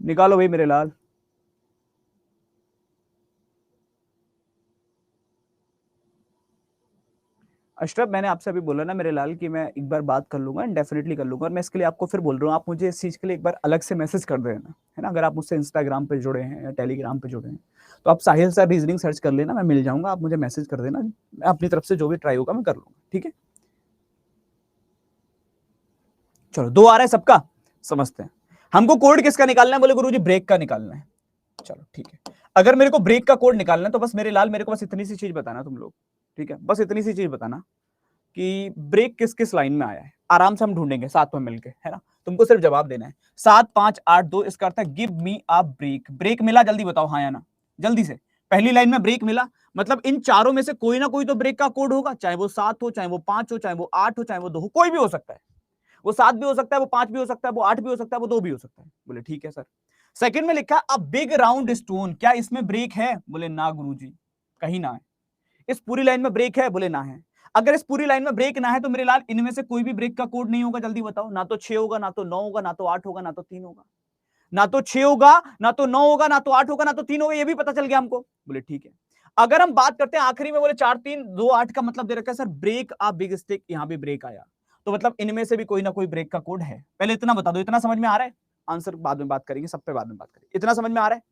निकालो भाई मेरे लाल। अशरफ, मैंने आपसे अभी बोला ना मेरे लाल कि मैं एक बार बात कर लूंगा, डेफिनेटली कर लूंगा, और मैं इसके लिए आपको फिर बोल रहा हूँ, आप मुझे इस चीज के लिए एक बार अलग से मैसेज कर देना, है ना। अगर आप मुझसे इंस्टाग्राम पे जुड़े हैं या टेलीग्राम पे जुड़े हैं तो आप साहिल सर रीजनिंग सर्च कर लेना, मैं मिल जाऊंगा, आप मुझे मैसेज कर देना, मैं अपनी तरफ से जो भी ट्राई होगा मैं कर लूंगा, ठीक है। चलो, 2 आ रहा है सबका, समझते हैं। हमको कोड किसका निकालना है? बोले गुरुजी ब्रेक का निकालना है। चलो ठीक है, अगर मेरे को ब्रेक का कोड निकालना है तो बस मेरे लाल मेरे को बस इतनी सी चीज बताना तुम लोग, ठीक है, बस इतनी सी चीज बताना कि ब्रेक किस किस लाइन में आया है, आराम से हम ढूंढेंगे साथ में मिलके, है ना। तुमको सिर्फ जवाब देना है 7 5 8 2, इसका अर्थ है give me a break. Break मिला? जल्दी बताओ हाँ या ना, जल्दी से। पहली लाइन में ब्रेक मिला, मतलब इन चारों में से कोई ना कोई तो ब्रेक का कोड होगा, चाहे वो 7 हो, चाहे वो 5 हो, चाहे वो 8 हो, चाहे वो 2 हो, कोई भी हो सकता है। वो 7 भी हो सकता है, वो 5 भी हो सकता है, वो 8 भी हो सकता है, वो 2 भी हो सकता है। बोले ठीक है सर। सेकंड में लिखा अ बिग राउंड स्टोन, क्या इसमें ब्रेक है? बोले ना गुरुजी, कहीं ना है। इस पूरी लाइन में ब्रेक है? बोले ना है। अगर इस पूरी लाइन में ब्रेक ना है तो मेरे लाल इनमें से कोई भी ब्रेक का कोड नहीं होगा, जल्दी बताओ। ना तो 6 होगा, ना तो 9 होगा, ना तो 8 होगा, ना तो 3 होगा। ना तो 6 होगा, ना तो 9 होगा, ना तो 8 होगा, ना तो 3 होगा, ये भी पता चल गया हमको। बोले ठीक है। अगर हम बात करते हैं आखिरी में, बोले 4 3 2 8 का मतलब दे रखा है sir break a big stick, यहां भी ब्रेक आया, तो मतलब इनमें से भी कोई ना कोई ब्रेक का कोड है। पहले इतना बता दो, इतना समझ में आ रहा है? आंसर बाद में बात करेंगे, सब पे बाद में बात करेंगे। इतना समझ में आ रहा है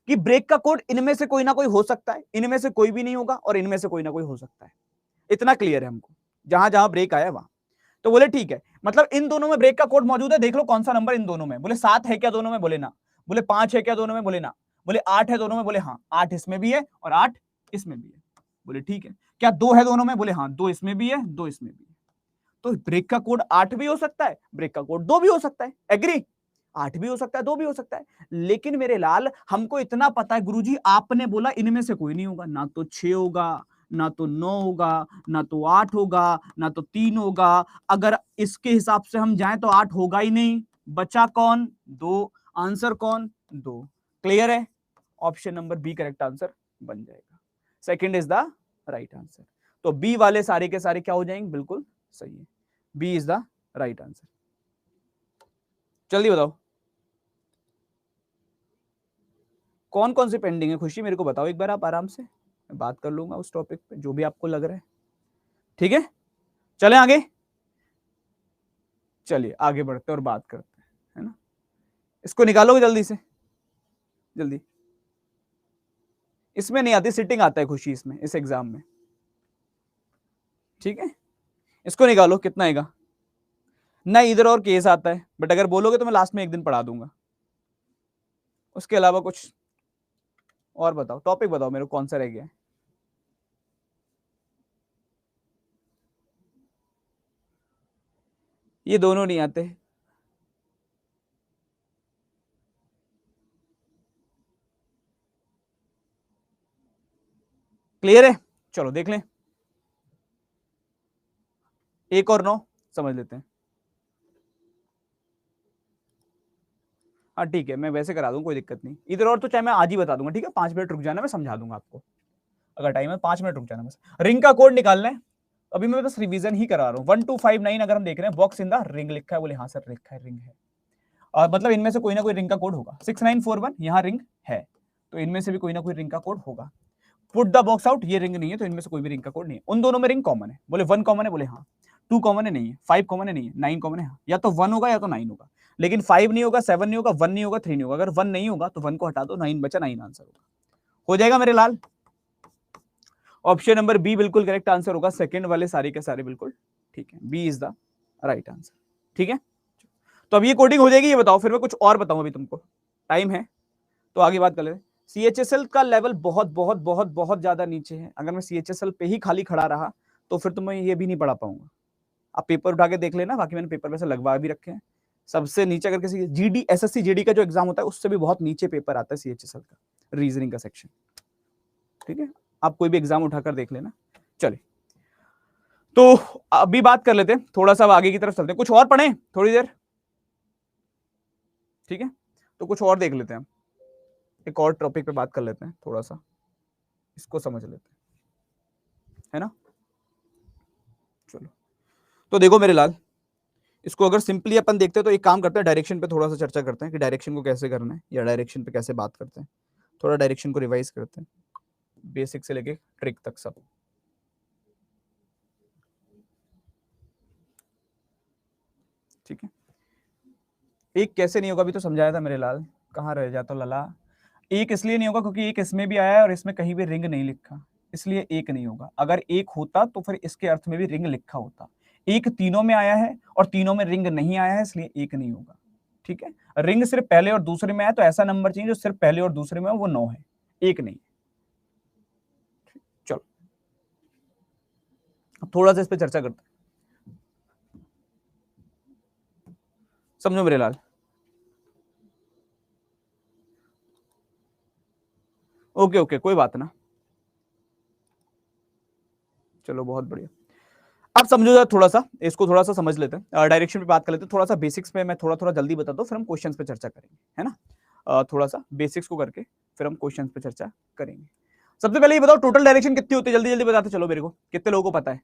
कि ब्रेक का कोड इनमें से कोई ना कोई हो सकता है, इनमें से कोई भी नहीं होगा, और इनमें से कोई ना कोई हो सकता है। इतना क्लियर है हमको, जहां जहां ब्रेक आया वहां। तो बोले ठीक है, मतलब इन दोनों में ब्रेक का कोड मौजूद है, देख लो कौन सा नंबर इन दोनों में। बोले 7 है क्या दोनों में? बोले ना। बोले 5 है क्या दोनों में? बोले ना। बोले 8 है दोनों में? बोले हाँ। 8 इसमें भी है और 8 इसमें भी है। बोले ठीक है। क्या 2 है दोनों में? बोले हाँ। 2 इसमें भी है, 2 इसमें भी है। तो ब्रेक का कोड 8 भी हो सकता है, ब्रेक का कोड 2 भी हो सकता है, एग्री? 8 भी हो सकता है, 2 भी हो सकता है। लेकिन मेरे लाल हमको इतना पता है गुरुजी, आपने बोला इनमें से कोई नहीं होगा, ना तो 6 होगा, ना तो 9 होगा, ना तो 8 होगा, ना तो 3 होगा। अगर इसके हिसाब से हम जाएं तो 8 होगा ही नहीं, बचा कौन? 2। आंसर कौन? 2। क्लियर है? Option number B correct answer बन जाएगा। Second is the right answer. तो बी वाले सारे के सारे क्या हो जाएंगे? बिल्कुल सही है, B is the right answer. जल्दी बताओ कौन कौन सी पेंडिंग है। खुशी मेरे को बताओ एक बार, आप आराम से, मैं बात कर लूंगा उस टॉपिक पे जो भी आपको लग रहा है, ठीक है। चले आगे, चलिए आगे बढ़ते और बात करते हैं, है ना। इसको निकालोगे जल्दी से, जल्दी। इसमें नहीं आती, सिटिंग आता है खुशी इसमें, इस एग्जाम में, ठीक है। इसको निकालो, कितना आएगा? ना इधर और केस आता है, बट अगर बोलोगे तो मैं लास्ट में एक दिन पढ़ा दूंगा। उसके अलावा कुछ और बताओ, टॉपिक बताओ मेरे को कौन सा रह गया है। ये दोनों नहीं आते। क्लियर है? चलो देख लें, 1 और 9 समझ लेते हैं। हाँ ठीक है, मैं वैसे करा दूंगा, कोई दिक्कत नहीं। इधर और तो चाहे मैं आज ही बता दूंगा, ठीक है। 5 मिनट रुक जाना, मैं समझा दूंगा आपको, अगर टाइम है 5 मिनट रुक जाना बस। रिंग का कोड निकालना है, अभी मैं बस रिवीजन ही करा रहा हूँ। 1259 अगर हम देख रहे हैं, बॉक्स इन द रिंग लिखा है। बोले हाँ सर लिखा है, रिंग है, और मतलब इनमें से कोई ना कोई रिंग का कोड होगा। 6941 यहाँ रिंग है, तो इनमें से भी कोई ना कोई रिंग का कोड होगा। पुट द बॉक्स आउट, ये रिंग नहीं है, तो इनमें से कोई भी रिंग का कोड नहीं है। उन दोनों में रिंग कॉमन है। बोले 1 कॉमन है? बोले हाँ। 2 कॉमन है? नहीं है। 5 कॉमन है? नहीं है। 9 कॉमन है? हाँ। या तो 1 होगा या तो 9 होगा, लेकिन 5 नहीं होगा, 7 नहीं होगा, 1 नहीं होगा, 3 नहीं होगा। अगर 1 नहीं होगा तो 1 को हटा दो, 9 बचा, 9 आंसर होगा। हो जाएगा मेरे लाल? ऑप्शन नंबर बी बिल्कुल करेक्ट आंसर होगा। सेकंड वाले सारे के सारे बिल्कुल ठीक है, B is the right answer, ठीक है। तो अब ये कोडिंग हो जाएगी, ये बताओ, फिर मैं कुछ और बताऊं अभी तुमको, टाइम है तो आगे बात कर लेते हैं। सीएचएसएल का लेवल बहुत बहुत बहुत बहुत ज्यादा नीचे है। अगर मैं सीएचएसएल पे ही खाली खड़ा रहा तो फिर तो मैं ये भी नहीं पढ़ा पाऊंगा। आप पेपर उठा के देख लेना, बाकी मैंने पेपर वैसे लगवा भी रखे हैं। सबसे नीचे अगर किसी जीडी एसएससी जीडी का जो एग्जाम होता है उससे भी बहुत नीचे पेपर आता है सीएचएसएल का, रीजनिंग का सेक्शन, ठीक है। आप कोई भी एग्जाम उठाकर देख लेना। चलिए, तो अभी बात कर लेते हैं, थोड़ा सा आगे की तरफ चलते हैं। कुछ और पढ़ें थोड़ी देर, ठीक है। तो कुछ और देख लेते हैं, एक और टॉपिक पे बात कर लेते हैं, थोड़ा सा इसको समझ लेते हैं, है ना। चलो, तो देखो मेरे लाल, इसको अगर सिंपली अपन देखते हैं तो एक काम करते हैं, डायरेक्शन पे थोड़ा सा चर्चा करते हैं कि डायरेक्शन को कैसे करना है या डायरेक्शन पे कैसे बात करते हैं। थोड़ा डायरेक्शन को रिवाइज करते हैं, बेसिक से लेके ट्रिक तक सब। ठीक है, एक कैसे नहीं होगा अभी तो समझाया था मेरे लाल, कहाँ रह जाता लला। एक इसलिए नहीं होगा क्योंकि एक इसमें भी आया है और इसमें कहीं भी रिंग नहीं लिखा, इसलिए एक नहीं होगा। अगर एक होता तो फिर इसके अर्थ में भी रिंग लिखा होता। एक तीनों में आया है और तीनों में रिंग नहीं आया है, इसलिए एक नहीं होगा। ठीक है, रिंग सिर्फ पहले और दूसरे में आया तो ऐसा नंबर चाहिए जो सिर्फ पहले और दूसरे में हो, वो 9 है, एक नहीं। चलो अब थोड़ा सा इस पर चर्चा करते हैं, समझो मेरे लाल। ओके ओके, कोई बात ना, चलो बहुत बढ़िया। अब समझो जरा थोड़ा सा, इसको थोड़ा सा समझ लेते हैं, डायरेक्शन पे बात कर लेते हैं। थोड़ा सा बेसिक्स पे मैं थोड़ा थोड़ा जल्दी बता दूं, फिर हम क्वेश्चंस पे चर्चा करेंगे, है ना। थोड़ा सा बेसिक्स को करके फिर हम क्वेश्चंस पे चर्चा करेंगे। सबसे पहले ये बताओ टोटल डायरेक्शन कितनी होती है, जल्दी जल्दी बताते चलो मेरे को, कितने लोगों को पता है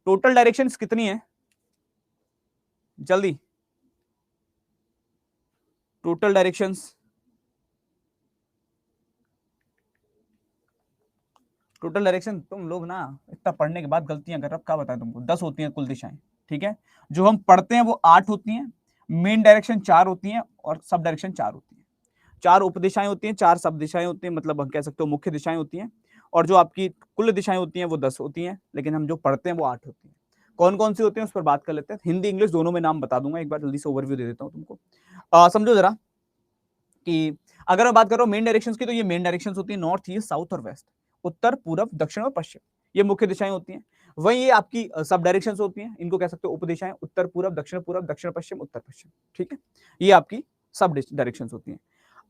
टोटल डायरेक्शंस कितनी है, जल्दी। टोटल डायरेक्शंस, टोटल डायरेक्शन तुम लोग ना इतना पढ़ने के बाद गलतियां कर रहे हो, क्या बताएं तुमको, 10 होती हैं कुल दिशाएं। ठीक है, जो हम पढ़ते हैं वो 8 होती हैं, मेन डायरेक्शन 4 होती हैं और सब डायरेक्शन 4 होती हैं। 4 उपदिशाएं होती हैं, 4 सब दिशाएं होती हैं, मतलब हम कह सकते हो मुख्य दिशाएं होती हैं। और जो आपकी कुल दिशाएं होती हैं वो 10 होती हैं, लेकिन हम जो पढ़ते हैं वो 8 होती हैं। कौन कौन सी होती हैं उस पर बात कर लेते हैं, हिंदी इंग्लिश दोनों में नाम बता दूंगा, एक बार जल्दी से ओवरव्यू दे देता हूं तुमको। समझो जरा कि अगर मैं बात कर रहा हूं मेन डायरेक्शंस की, तो ये मेन डायरेक्शंस होती है नॉर्थ ईस्ट साउथ और वेस्ट, उत्तर पूर्व दक्षिण और पश्चिम, ये मुख्य दिशाएं होती हैं। वही ये आपकी सब डायरेक्शंस होती हैं, इनको कह सकते हो उपदिशाएं, उत्तर पूर्व दक्षिण पश्चिम उत्तर पश्चिम। ठीक है, ये आपकी सब डायरेक्शंस होती हैं।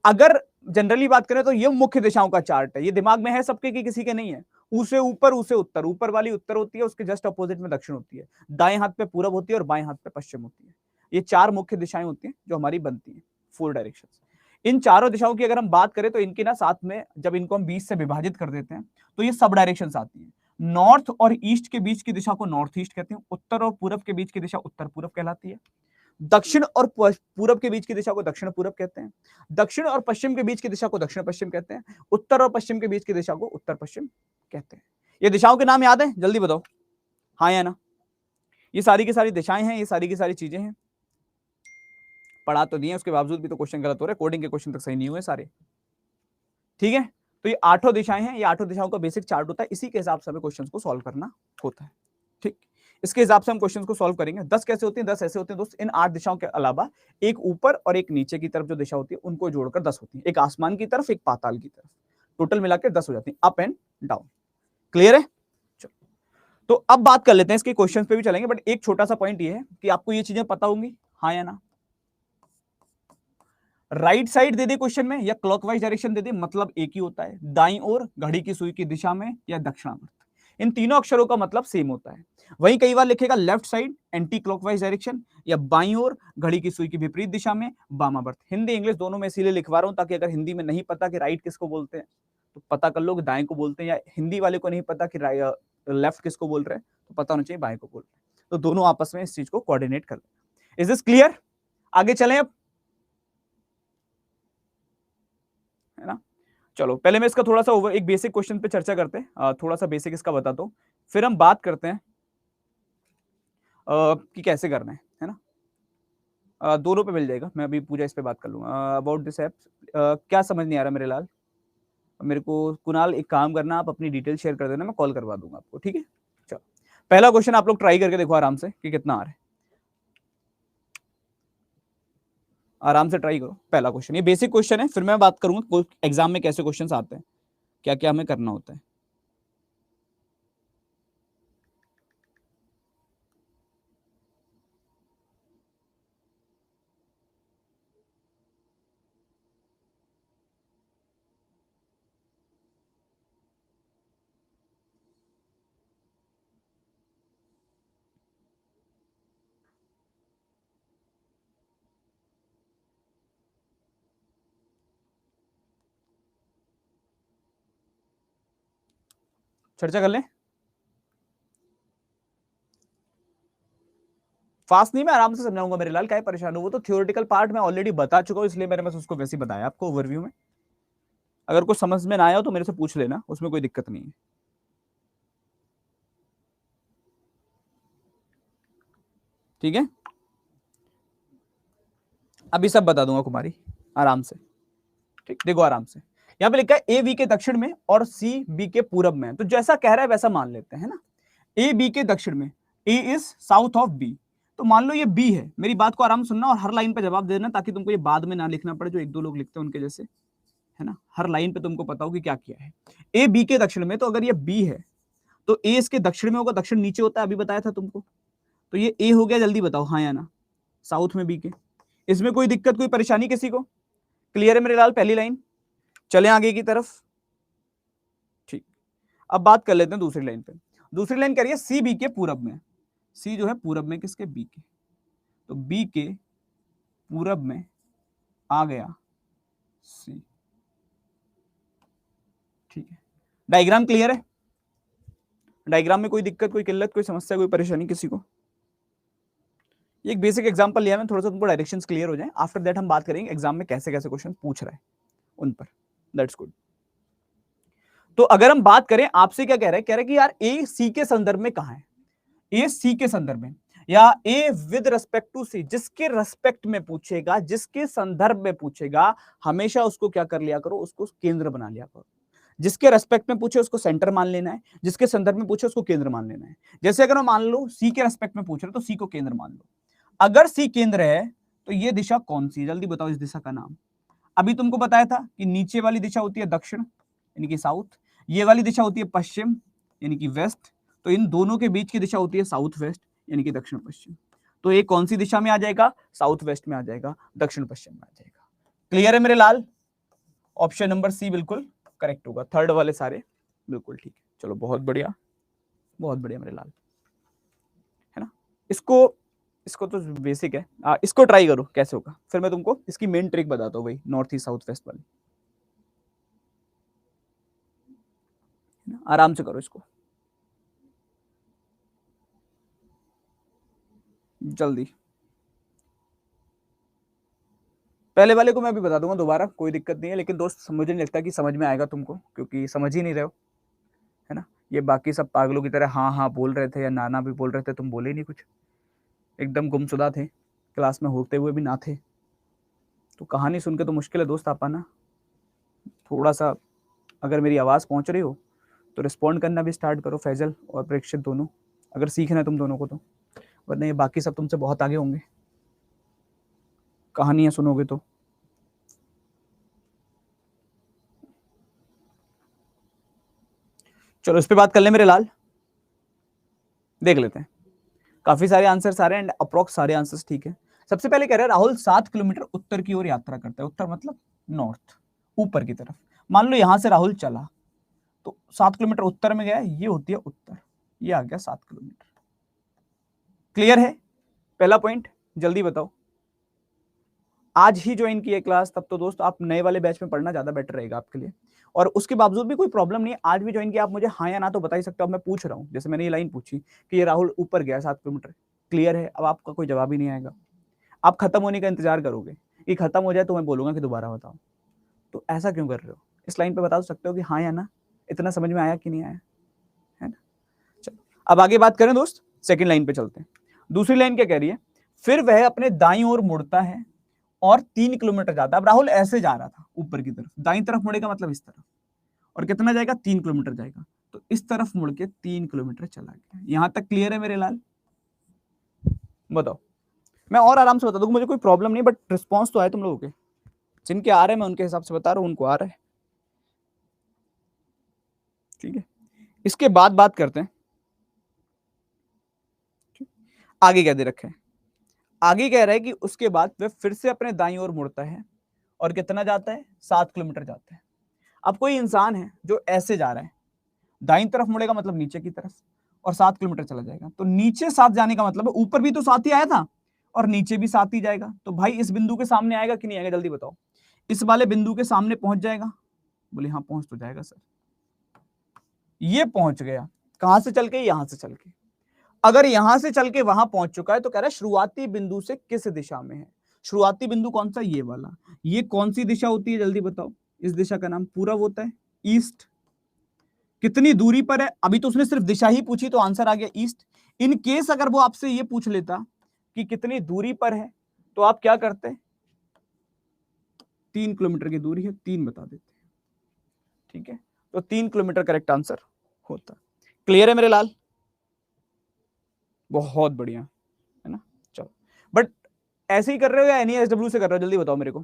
अगर जनरली बात करें तो ये मुख्य दिशाओं का चार्ट है, ये दिमाग में है सबके कि किसी के नहीं है। उसे ऊपर उसे उत्तर, ऊपर वाली उत्तर होती है, उसके जस्ट अपोजिट में दक्षिण होती है, दाएं हाथ पे पूरब होती है और बाएं हाथ पे पश्चिम होती है। ये 4 मुख्य दिशाएं होती हैं जो हमारी बनती हैं, 4 डायरेक्शंस। इन चारों दिशाओं की अगर हम बात करें तो इनके ना साथ में जब इनको हम 20 से विभाजित कर देते हैं तो ये सब डायरेक्शंस आती हैं। नॉर्थ और ईस्ट के बीच की दिशा को नॉर्थ ईस्ट कहते हैं, उत्तर और पूरब के बीच की दिशा उत्तर पूरब कहलाती है, दक्षिण और पूरब के बीच की दिशा को दक्षिण पूरब कहते हैं, दक्षिण और पश्चिम के बीच की दिशा को दक्षिण पश्चिम कहते हैं, उत्तर और पश्चिम के बीच की दिशा को उत्तर पश्चिम कहते हैं। ये दिशाओं के नाम याद है, जल्दी बताओ, हाँ या ना। ये सारी की सारी दिशाएं हैं, ये सारी की सारी चीजें हैं, पढ़ा तो दिए, उसके बावजूद भी तो क्वेश्चन गलत हो रहे, कोडिंग के क्वेश्चन तक सही नहीं हुए सारे। ठीक है, तो ये 8 दिशाएं हैं, ये 8 दिशाओं का बेसिक चार्ट होता है, इसी के हिसाब से हमें क्वेश्चन को सॉल्व करना होता है। ठीक, इसके हिसाब से हम क्वेश्चन को सॉल्व करेंगे। 10 कैसे होती हैं, 10 ऐसे होते हैं दोस्त, इन 8 दिशाओं के अलावा एक ऊपर और एक नीचे की तरफ जो दिशा होती है उनको जोड़कर 10 होती है, एक आसमान की तरफ एक पाताल की तरफ, टोटल मिलाकर 10 हो जाती है, अप एंड डाउन। क्लियर है, चलो तो अब बात कर लेते हैं इसके क्वेश्चन पे भी चलेंगे, बट एक छोटा सा पॉइंट ये है कि आपको ये चीजें पता होंगी, हाँ या ना। राइट साइड दे दे क्वेश्चन में या क्लॉकवाइज डायरेक्शन दे दे, मतलब एक ही होता है, दाईं ओर घड़ी की सुई की दिशा में या दक्षिणावर्त, इन तीनों अक्षरों का मतलब सेम होता है। वहीं कई बार लिखेगा left side anti clockwise direction या बाईं ओर घड़ी की सुई की विपरीत दिशा में वामावर्त। हिंदी इंग्लिश दोनों में इसीलिए लिखवा रहा हूं ताकि अगर हिंदी में नहीं पता कि राइट किसको बोलते हैं तो पता कर लो कि दाएं को बोलते हैं, या हिंदी वाले को नहीं पता कि लेफ्ट किसको बोल रहे हैं तो पता होना चाहिए बाएं को बोल रहे हैं, तो दोनों आपस में इस चीज को कोऑर्डिनेट कर लें। इज दिस क्लियर, आगे चलें अब, है ना। चलो पहले मैं इसका थोड़ा सा एक बेसिक क्वेश्चन पे चर्चा करते हैं, थोड़ा सा बेसिक इसका बताता हूँ, फिर हम बात करते हैं कि कैसे करना है ना। दोनों पे मिल जाएगा, मैं अभी पूरा इस पे बात कर लूंगा। अबाउट दिस ऐप क्या समझ नहीं आ रहा मेरे लाल, मेरे को कुणाल एक काम करना, आप अपनी डिटेल शेयर कर देना, मैं कॉल करवा दूंगा आपको, ठीक है। चलो पहला क्वेश्चन आप लोग ट्राई करके देखो आराम से कि कितना आ रहा है, आराम से ट्राई करो। पहला क्वेश्चन ये बेसिक क्वेश्चन है, फिर मैं बात करूंगा एग्जाम में कैसे क्वेश्चन आते हैं, क्या क्या हमें करना होता है। चर्चा कर लें, फास्ट नहीं, मैं आराम से समझाऊंगा मेरे लाल, क्या परेशान हो। वो तो थ्योरेटिकल पार्ट मैं ऑलरेडी बता चुका हूं, इसलिए मैंने बस उसको वैसे ही बताया आपको ओवरव्यू में। अगर कुछ समझ में ना आया हो तो मेरे से पूछ लेना, उसमें कोई दिक्कत नहीं है। ठीक है, अभी सब बता दूंगा कुमारी, आराम से। ठीक, देखो आराम से, यहाँ पे लिखा है ए बी के दक्षिण में और सी बी के पूरब में। तो जैसा कह रहा है वैसा मान लेते हैं, है ना। ए बी के दक्षिण में, ए इज साउथ ऑफ बी, तो मान लो ये बी है। मेरी बात को आराम सुनना और हर लाइन पे जवाब देना, ताकि तुमको ये बाद में ना लिखना पड़े जो एक दो लोग लिखते हैं उनके जैसे, है ना। हर लाइन पे तुमको पता हो कि क्या किया है। ए बी के दक्षिण में, तो अगर ये बी है तो ए इसके दक्षिण में होगा, दक्षिण नीचे होता है, अभी बताया था तुमको। तो ये ए हो गया, जल्दी बताओ हाँ या ना, साउथ में बी के। इसमें कोई दिक्कत कोई परेशानी किसी को? क्लियर है मेरे लाल, पहली लाइन। चले आगे की तरफ। ठीक, अब बात कर लेते हैं दूसरी लाइन पे। दूसरी लाइन कह रही है सी बी के पूरब में। सी जो है पूरब में किसके? बी के। तो बी के पूरब में आ गया सी। ठीक है, डायग्राम क्लियर है? डायग्राम में कोई दिक्कत कोई किल्लत कोई समस्या कोई परेशानी किसी को? ये एक बेसिक एग्जांपल लिया मैं, थोड़ा सा तुमको डायरेक्शंस क्लियर हो जाए। आफ्टर दैट हम बात करेंगे एग्जाम में कैसे कैसे क्वेश्चन पूछ रहा है उन पर। That's good. तो अगर हम बात करें, आपसे क्या कह रहा है? कह रहा है कि यार ए सी के संदर्भ में कहां है? ए सी के संदर्भ में, या ए विद रेस्पेक्ट टू सी, जिसके रेस्पेक्ट में पूछेगा, जिसके संदर्भ में पूछेगा, हमेशा उसको क्या कर लिया करो, उसको केंद्र बना लिया करो। जिसके रेस्पेक्ट में पूछे उसको सेंटर मान लेना है, जिसके संदर्भ में पूछे उसको केंद्र मान लेना है। जैसे अगर हम मान लो सी के रेस्पेक्ट में पूछ रहे तो सी को केंद्र मान लो। अगर सी केंद्र है तो ये दिशा कौन सी? जल्दी बताओ इस दिशा का नाम। अभी तुमको बताया था कि नीचे वाली दिशा होती है दक्षिण यानी कि साउथ, ये वाली दिशा होती है पश्चिम यानी कि वेस्ट, तो इन दोनों के बीच की दिशा होती है साउथ वेस्ट यानी कि दक्षिण पश्चिम। तो ये कौन सी दिशा में आ जाएगा? साउथ वेस्ट में आ जाएगा, दक्षिण पश्चिम में आ जाएगा। क्लियर है मेरे लाल? ऑप्शन नंबर सी बिल्कुल करेक्ट होगा, थर्ड वाले सारे बिल्कुल ठीक है। चलो बहुत बढ़िया, बहुत बढ़िया मेरे लाल, है ना। इसको इसको तो बेसिक है, इसको ट्राई करो कैसे होगा, फिर मैं तुमको इसकी मेन ट्रिक बताता हूँ भाई, नॉर्थ ईस्ट साउथ वेस्ट वाली। आराम से करो इसको जल्दी। पहले वाले को मैं भी बता दूंगा दोबारा, कोई दिक्कत नहीं है, लेकिन दोस्त मुझे नहीं लगता कि समझ में आएगा तुमको, क्योंकि समझ ही नहीं रहे हो, है ना। ये बाकी सब पागलों की तरह हाँ हाँ बोल रहे थे या नाना भी बोल रहे थे, तुम बोले नहीं कुछ, एकदम गुमशुदा थे, क्लास में होते हुए भी ना थे। तो कहानी सुन के तो मुश्किल है दोस्त आ पाना। थोड़ा सा अगर मेरी आवाज़ पहुंच रही हो तो रिस्पॉन्ड करना भी स्टार्ट करो, फैजल और प्रेक्षित दोनों, अगर सीखना है तुम दोनों को तो, वरना ये बाकी सब तुमसे बहुत आगे होंगे कहानियां सुनोगे तो। चलो इस पे बात कर ले मेरे लाल, देख लेते हैं। काफी सारे आंसर्स आ रहे हैं एंड अप्रोक्स सारे आंसर्स ठीक है। सबसे पहले कह रहे हैं राहुल 7 किलोमीटर उत्तर की ओर यात्रा करता है। उत्तर मतलब नॉर्थ, ऊपर की तरफ। मान लो यहां से राहुल चला तो 7 किलोमीटर उत्तर में गया, ये होती है उत्तर, ये आ गया 7 किलोमीटर। क्लियर है? पहला पॉइंट जल्दी बताओ। आज ही ज्वाइन की है क्लास, तब तो दोस्त आप नए वाले बैच में पढ़ना ज्यादा बेटर रहेगा आपके लिए। और उसके बावजूद भी कोई प्रॉब्लम नहीं है, आज भी ज्वाइन किया आप मुझे हाँ या ना तो बता ही सकते हो। मैं पूछ रहा हूँ, जैसे मैंने ये लाइन पूछी कि ये राहुल ऊपर गया 7 किलोमीटर, क्लियर है? अब आपका कोई जवाब ही नहीं आएगा, आप खत्म होने का इंतजार करोगे कि खत्म हो जाए तो मैं बोलूंगा कि दोबारा बताओ। तो ऐसा क्यों कर रहे हो? इस लाइन पे बता सकते हो कि हाँ या ना, इतना समझ में आया कि नहीं आया, है ना। चलो अब आगे बात करें दोस्त, सेकंड लाइन पे चलते हैं। दूसरी लाइन क्या कह रही है? फिर वह अपने दाईं ओर मुड़ता है और 3 किलोमीटर जाता है। अब राहुल ऐसे जा रहा था ऊपर की तरफ, दाईं तरफ मुड़ेगा मतलब इस तरफ, और कितना जाएगा? 3 किलोमीटर जाएगा। तो इस तरफ मुड़ के 3 किलोमीटर चला गया। यहां तक क्लियर है मेरे लाल? बताओ, मैं और आराम से बता दूंगा, मुझे कोई प्रॉब्लम नहीं, बट रिस्पॉन्स तो आए तुम लोगों के, जिनके आ रहे हैं मैं उनके हिसाब से बता रहा हूं, उनको आ रहा है। ठीक है, इसके बाद बात करते हैं आगे क्या दे रखे हैं। आगे कह रहा है कि उसके बाद वह फिर से अपने दाईं ओर मुड़ता है और कितना जाता है? 7 किलोमीटर जाता है। अब कोई इंसान है जो ऐसे जा रहा है, दाईं तरफ मुड़ेगा मतलब नीचे की तरफ, और 7 किलोमीटर चला जाएगा। तो नीचे 7 जाने का मतलब है ऊपर भी तो 7 ही आया था और नीचे भी 7 ही जाएगा। तो भाई इस बिंदु के सामने आएगा कि नहीं आएगा, जल्दी बताओ। इस वाले बिंदु के सामने पहुंच जाएगा? बोले हाँ पहुंच तो जाएगा सर। ये पहुंच गया, कहां से चल के? यहां से चल के। अगर यहां से चल के वहां पहुंच चुका है तो कह रहा है शुरुआती बिंदु से किस दिशा में है। शुरुआती बिंदु कौन सा, ये वाला। ये कौन सी दिशा होती है जल्दी बताओ। इस दिशा का नाम पूरब होता है, ईस्ट। कितनी दूरी पर है, अभी तो उसने सिर्फ दिशा ही पूछी तो आंसर आ गया ईस्ट। इन केस अगर वो आपसे ये पूछ लेता कि कितनी दूरी पर है तो आप क्या करते, 3 किलोमीटर की दूरी है, 3 बता देते। ठीक है, तो 3 किलोमीटर करेक्ट आंसर होता। क्लियर है मेरे लाल? बहुत बढ़िया, है ना। चलो, बट ऐसे ही कर रहे हो या एनईएसडब्ल्यू से कर रहे हो, जल्दी बताओ मेरे को।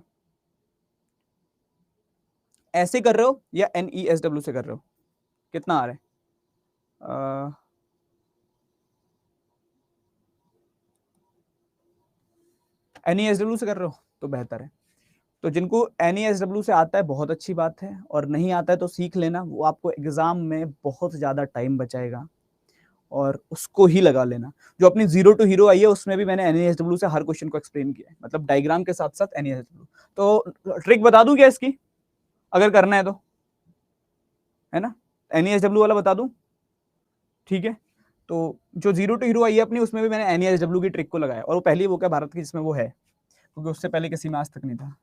ऐसे कर रहे हो या एनईएसडब्ल्यू से कर रहे हो? कितना आ रहा है? एनईएसडब्ल्यू से कर रहे हो तो बेहतर है। तो जिनको एनईएसडब्ल्यू से आता है बहुत अच्छी बात है, और नहीं आता है तो सीख लेना, वो आपको एग्जाम में बहुत ज्यादा टाइम बचाएगा, और उसको ही लगा लेना। जो अपनी जीरो टू हीरो आई है उसमें भी मैंने एनईएसडब्ल्यू से हर क्वेश्चन को एक्सप्लेन किया है, मतलब डायग्राम के साथ साथ एनईएसडब्ल्यू। तो ट्रिक बता दूं क्या इसकी, अगर करना है तो, है ना। एनईएसडब्ल्यू वाला बता दूं, ठीक है। तो जो जीरो टू हीरो आई है अपनी, उसमें भी मैंने एनईएसडब्ल्यू की ट्रिक को लगाया, और वो पहली वो क्या भारत की जिसमें वो है, क्योंकि उससे पहले किसी में आज तक नहीं था।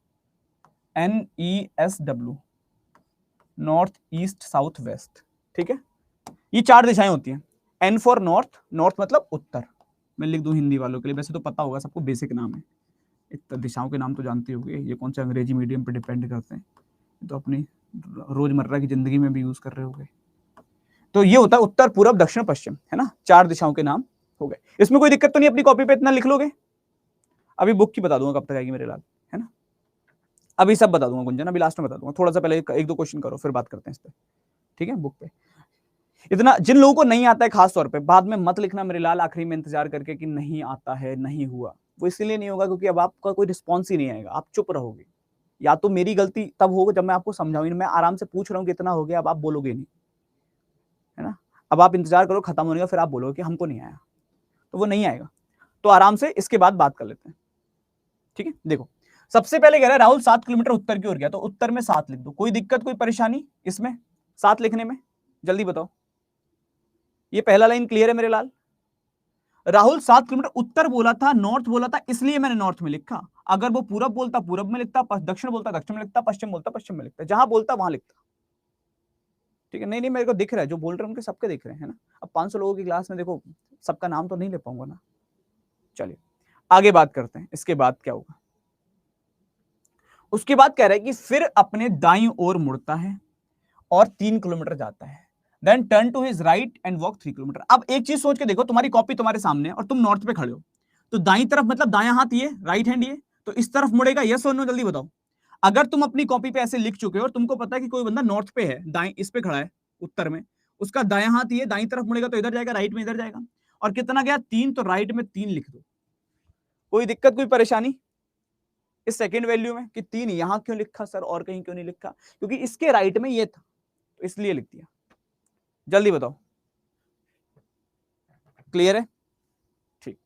NESW, north east south west. ठीक है, ये 4 दिशाएं होती हैं। N फॉर नॉर्थ, नॉर्थ मतलब उत्तर। मैं लिख दूं हिंदी वालों के लिए, वैसे तो पता होगा सबको, बेसिक नाम है। इतना दिशाओं के नाम तो जानते होंगे, ये कौन से अंग्रेजी मीडियम पे डिपेंड करते हैं, तो अपनी रोजमर्रा की जिंदगी में भी यूज कर रहे होंगे। तो ये होता है उत्तर पूर्व दक्षिण पश्चिम, है ना। 4 दिशाओं के नाम हो गए। इसमें कोई दिक्कत तो नहीं, अपनी कॉपी पे इतना लिख लोगे। अभी बुक की बता दूंगा कब तक आएगी मेरे लाल, है ना। अभी सब बता दूंगा गुंजन, अभी लास्ट में बता दूंगा, थोड़ा सा पहले एक दो क्वेश्चन करो फिर बात करते हैं इस पे। ठीक है, बुक पे इतना जिन लोगों को नहीं आता है खास तौर पे बाद में मत लिखना मेरे लाल आखिरी में इंतजार करके कि नहीं आता है, नहीं हुआ। वो इसलिए नहीं होगा क्योंकि अब आपका कोई रिस्पॉन्स ही नहीं आएगा, आप चुप रहोगे। या तो मेरी गलती तब होगा जब मैं आपको समझाऊंगी, मैं आराम से पूछ रहा हूँ कितना हो गया, अब आप बोलोगे नहीं, है ना। अब आप इंतजार करो खत्म होने का, फिर आप बोलोगे कि हमको नहीं आया, तो वो नहीं आएगा। तो आराम से इसके बाद बात कर लेते हैं। ठीक है, देखो सबसे पहले कह रहा है राहुल 7 किलोमीटर उत्तर की ओर गया, तो उत्तर में 7 लिख दो। कोई दिक्कत कोई परेशानी इसमें 7 लिखने में, जल्दी बताओ। ये पहला लाइन क्लियर है मेरे लाल? राहुल 7 किलोमीटर उत्तर बोला था, नॉर्थ बोला था, इसलिए मैंने नॉर्थ में लिखा। अगर वो पूरब बोलता पूरब में लिखता, दक्षिण बोलता दक्षिण में लिखता, पश्चिम बोलता पश्चिम में लिखता, जहां बोलता वहां लिखता। ठीक है, नहीं नहीं मेरे को दिख रहा है, जो बोल रहे हैं उनके सबके दिख रहे हैं, है ना। अब 500 लोगों की क्लास में देखो, सबका नाम तो नहीं ले पाऊंगा ना। चलिए आगे बात करते हैं, इसके बाद क्या होगा। उसके बाद कह रहा है कि फिर अपने दाईं ओर मुड़ता है और 3 किलोमीटर जाता है। Then turn to his right and walk 3 kilometre. अब एक चीज सोच के देखो, तुम्हारी कॉपी तुम्हारे सामने है और तुम नॉर्थ पे खड़े हो, तो दाईं तरफ मतलब दायां हाथ ये, राइट हैंड ये, तो इस तरफ मुड़ेगा, यस और नो, जल्दी बताओ। अगर तुम अपनी कॉपी पे ऐसे लिख चुके हो और तुमको पता है कि कोई बंदा नॉर्थ पे है, दाएं इस पे खड़ा है उत्तर में, उसका दायां हाथ ये दाईं तरफ मुड़ेगा तो इधर जाएगा, राइट में इधर जाएगा। और कितना गया 3, तो राइट में 3 लिख दो। कोई दिक्कत कोई परेशानी इस सेकंड वैल्यू में कि 3 यहां क्यों लिखा सर और कहीं क्यों नहीं लिखा? क्योंकि इसके राइट में ये था तो इसलिए लिख दिया। जल्दी बताओ, क्लियर है? ठीक।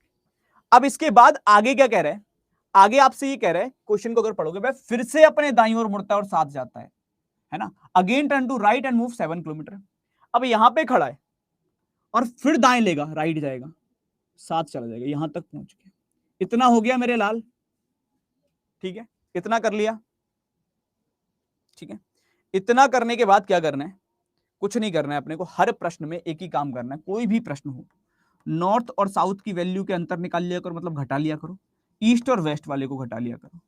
अब इसके बाद आगे क्या कह रहा है, आगे आपसे ये कह रहा है, क्वेश्चन को अगर पढ़ोगे, वह फिर से अपने दाईं ओर मुड़ता है और साथ जाता है ना। Again turn to right and move 7 kilometre. अब यहां पे खड़ा है और फिर दाएं लेगा, राइट जाएगा, साथ चला जाएगा यहां तक पहुंच के। इतना हो गया मेरे लाल, ठीक है, इतना कर लिया। ठीक है, इतना करने के बाद क्या करना है, कुछ नहीं करना है अपने को। हर प्रश्न में एक ही काम करना है, कोई भी प्रश्न हो, नॉर्थ और साउथ की वैल्यू के अंतर निकाल लिया करो, मतलब घटा लिया करो, ईस्ट और वेस्ट वाले को घटा लिया करो,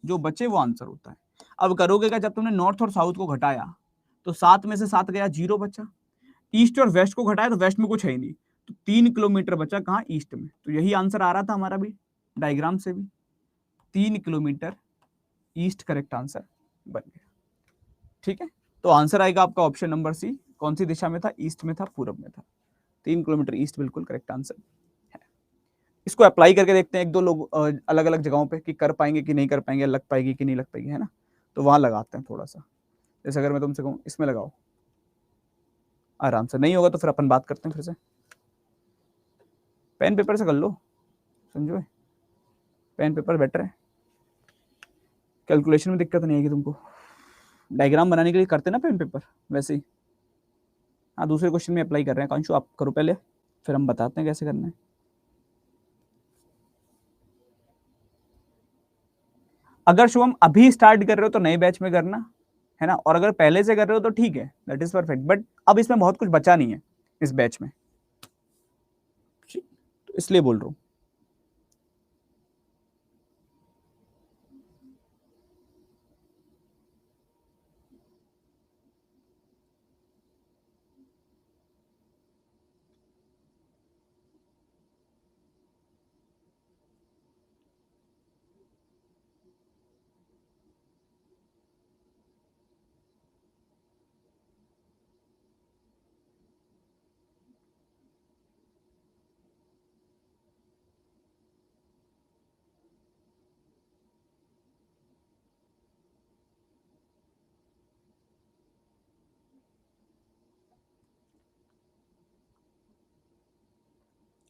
जो बचे वो आंसर होता है। अब करोगे क्या, जब तुमने नॉर्थ और साउथ को घटाया तो 7 में से 7 गया, 0 बचा। ईस्ट और वेस्ट को घटाया तो वेस्ट में कुछ है ही नहीं, तो 3 किलोमीटर बचा कहाँ, ईस्ट में। तो यही आंसर आ रहा था हमारा भी डायग्राम से भी, 3 किलोमीटर ईस्ट करेक्ट आंसर बन गया। ठीक है, तो आंसर आएगा आपका ऑप्शन नंबर सी। कौन सी दिशा में था, ईस्ट में था, पूरब में था। 3 किलोमीटर ईस्ट बिल्कुल करेक्ट आंसर है। इसको अप्लाई करके देखते हैं एक दो लोग अलग अलग जगहों पे कि कर पाएंगे कि नहीं कर पाएंगे, लग पाएगी कि नहीं लग पाएगी, है ना। तो वहां लगाते हैं थोड़ा सा। जैसे अगर मैं तुमसे कहूँ इसमें लगाओ, आराम से। नहीं होगा तो फिर अपन बात करते हैं फिर से। पेन पेपर से कर लो, समझो, पेन पेपर बेटर है, कैलकुलेशन में दिक्कत नहीं आएगी तुमको। डायग्राम बनाने के लिए करते ना पेन पेपर, वैसे ही। हाँ, दूसरे क्वेश्चन में अप्लाई कर रहे हैं, कांशु आप करो पहले। फिर हम बताते हैं कैसे करना है। अगर शुभम अभी स्टार्ट कर रहे हो तो नए बैच में करना है ना, और अगर पहले से कर रहे हो तो ठीक है, दैट इज परफेक्ट, बट अब इसमें बहुत कुछ बचा नहीं है इस बैच में, तो इसलिए बोल रहा हूं।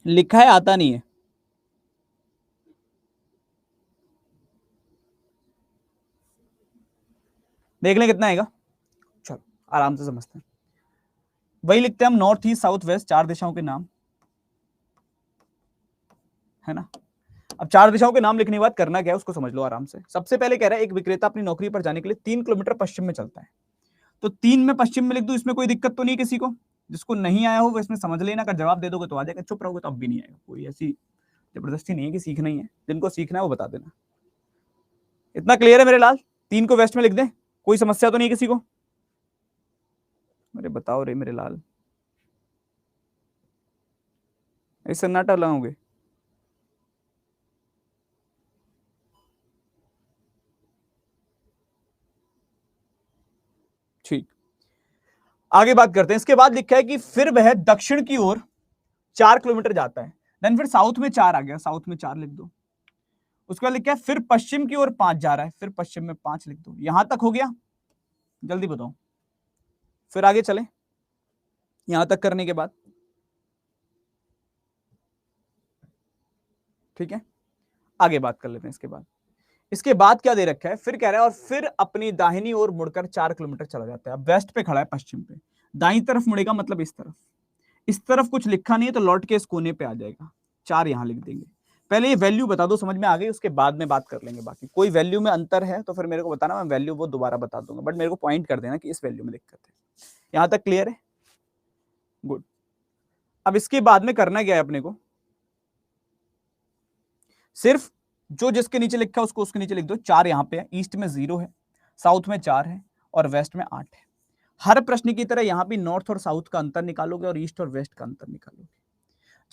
लिखा है आता नहीं है, देख लें कितना आएगा, चलो आराम से समझते हैं। वही लिखते हैं हम, नॉर्थ ईस्ट साउथ वेस्ट, चार दिशाओं के नाम, है ना। अब चार दिशाओं के नाम लिखने के बाद करना क्या है उसको समझ लो आराम से। सबसे पहले कह रहा है एक विक्रेता अपनी नौकरी पर जाने के लिए 3 किलोमीटर पश्चिम में चलता है, तो 3 में पश्चिम में लिख दो, इसमें कोई दिक्कत तो नहीं किसी को। जिसको नहीं आया हो वो इसमें समझ लेना, का जवाब दे दोगे तो आ जाएगा, चुप रहोगे तो अब भी नहीं आएगा। कोई ऐसी जबरदस्ती नहीं है कि सीखना ही है, जिनको सीखना है वो बता देना। इतना क्लियर है मेरे लाल? 3 को वेस्ट में लिख दें, कोई समस्या तो नहीं किसी को? अरे बताओ रे मेरे लाल, ऐसे सन्नाटा लगाओगे? ठीक, आगे बात करते हैं। इसके बाद लिखा है कि फिर वह दक्षिण की ओर 4 किलोमीटर जाता है, देन फिर साउथ में 4 आ गया, साउथ में 4 लिख दो। उसके बाद लिखा है फिर पश्चिम की ओर 5 जा रहा है, फिर पश्चिम में 5 लिख दो। यहां तक हो गया? जल्दी बताओ, फिर आगे चले। यहां तक करने के बाद ठीक है, आगे बात कर लेते हैं। इसके बाद क्या दे रखा है, फिर कह रहा है और फिर अपनी दाहिनी ओर मुड़कर 4 किलोमीटर चला जाता है। अब वेस्ट पे खड़ा है, पश्चिम पे, दाई तरफ मुड़ेगा मतलब इस तरफ कुछ लिखा नहीं है तो लौट के इस कोने पे आ जाएगा, 4 यहां लिख देंगे। पहले ये वैल्यू बता दो, समझ में आ गई, उसके बाद में बात कर लेंगे बाकी। कोई वैल्यू में अंतर है तो फिर मेरे को बताना, मैं वैल्यू वो दोबारा बता दूंगा, बट मेरे को पॉइंट कर देना कि इस वैल्यू में दिक्कत है। यहां तक क्लियर है? गुड। अब इसके बाद में करना क्या है अपने को, सिर्फ जो जिसके नीचे लिखा है उसको उसके नीचे लिख दो। 4 यहां पे है, ईस्ट में 0 है, साउथ में 4 है और वेस्ट में 8 है। हर प्रश्न की तरह यहां भी नॉर्थ और साउथ का अंतर निकालोगे और ईस्ट और वेस्ट का अंतर निकालोगे।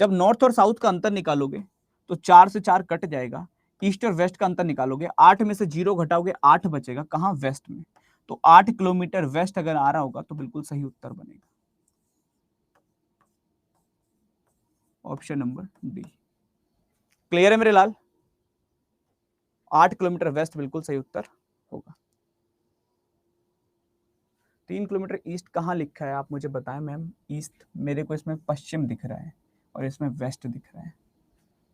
जब नॉर्थ और साउथ का अंतर निकालोगे तो 4 से 4 कट जाएगा, ईस्ट और वेस्ट का अंतर निकालोगे, 8 में से 0 घटाओगे, 8 बचेगा, कहां? वेस्ट में। तो 8 किलोमीटर वेस्ट अगर आ रहा होगा तो बिल्कुल सही उत्तर बनेगा ऑप्शन नंबर डी। क्लियर है मेरे लाल? 8 किलोमीटर वेस्ट बिल्कुल सही उत्तर होगा। 3 किलोमीटर ईस्ट कहाँ लिखा है आप मुझे बताएं मैम? ईस्ट मेरे को इसमें पश्चिम दिख रहा है और इसमें वेस्ट दिख रहा है,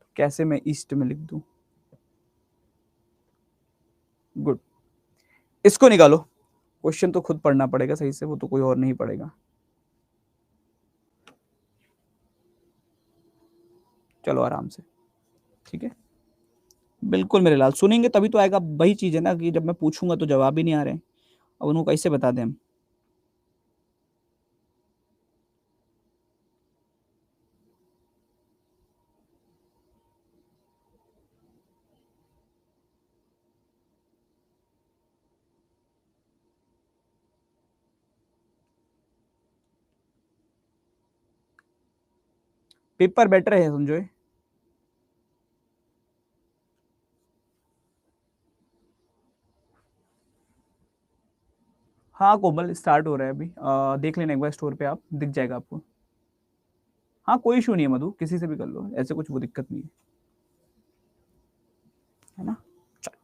तो कैसे मैं ईस्ट में लिख दूं? गुड, इसको निकालो। क्वेश्चन तो खुद पढ़ना पड़ेगा सही से, वो तो कोई और नहीं पढ़ेगा। चलो आराम से, ठीक है। बिल्कुल मेरे लाल, सुनेंगे तभी तो आएगा। वही चीज है ना कि जब मैं पूछूंगा तो जवाब ही नहीं आ रहे, अब उनको कैसे बता दें हम? पेपर बेटर है समझो। हाँ कोमल, स्टार्ट हो रहा है अभी, देख लेना एक बार स्टोर पे, आप दिख जाएगा आपको। हाँ कोई इशू नहीं है मधु, किसी से भी कर लो, ऐसे कुछ वो दिक्कत नहीं है ना। चलो,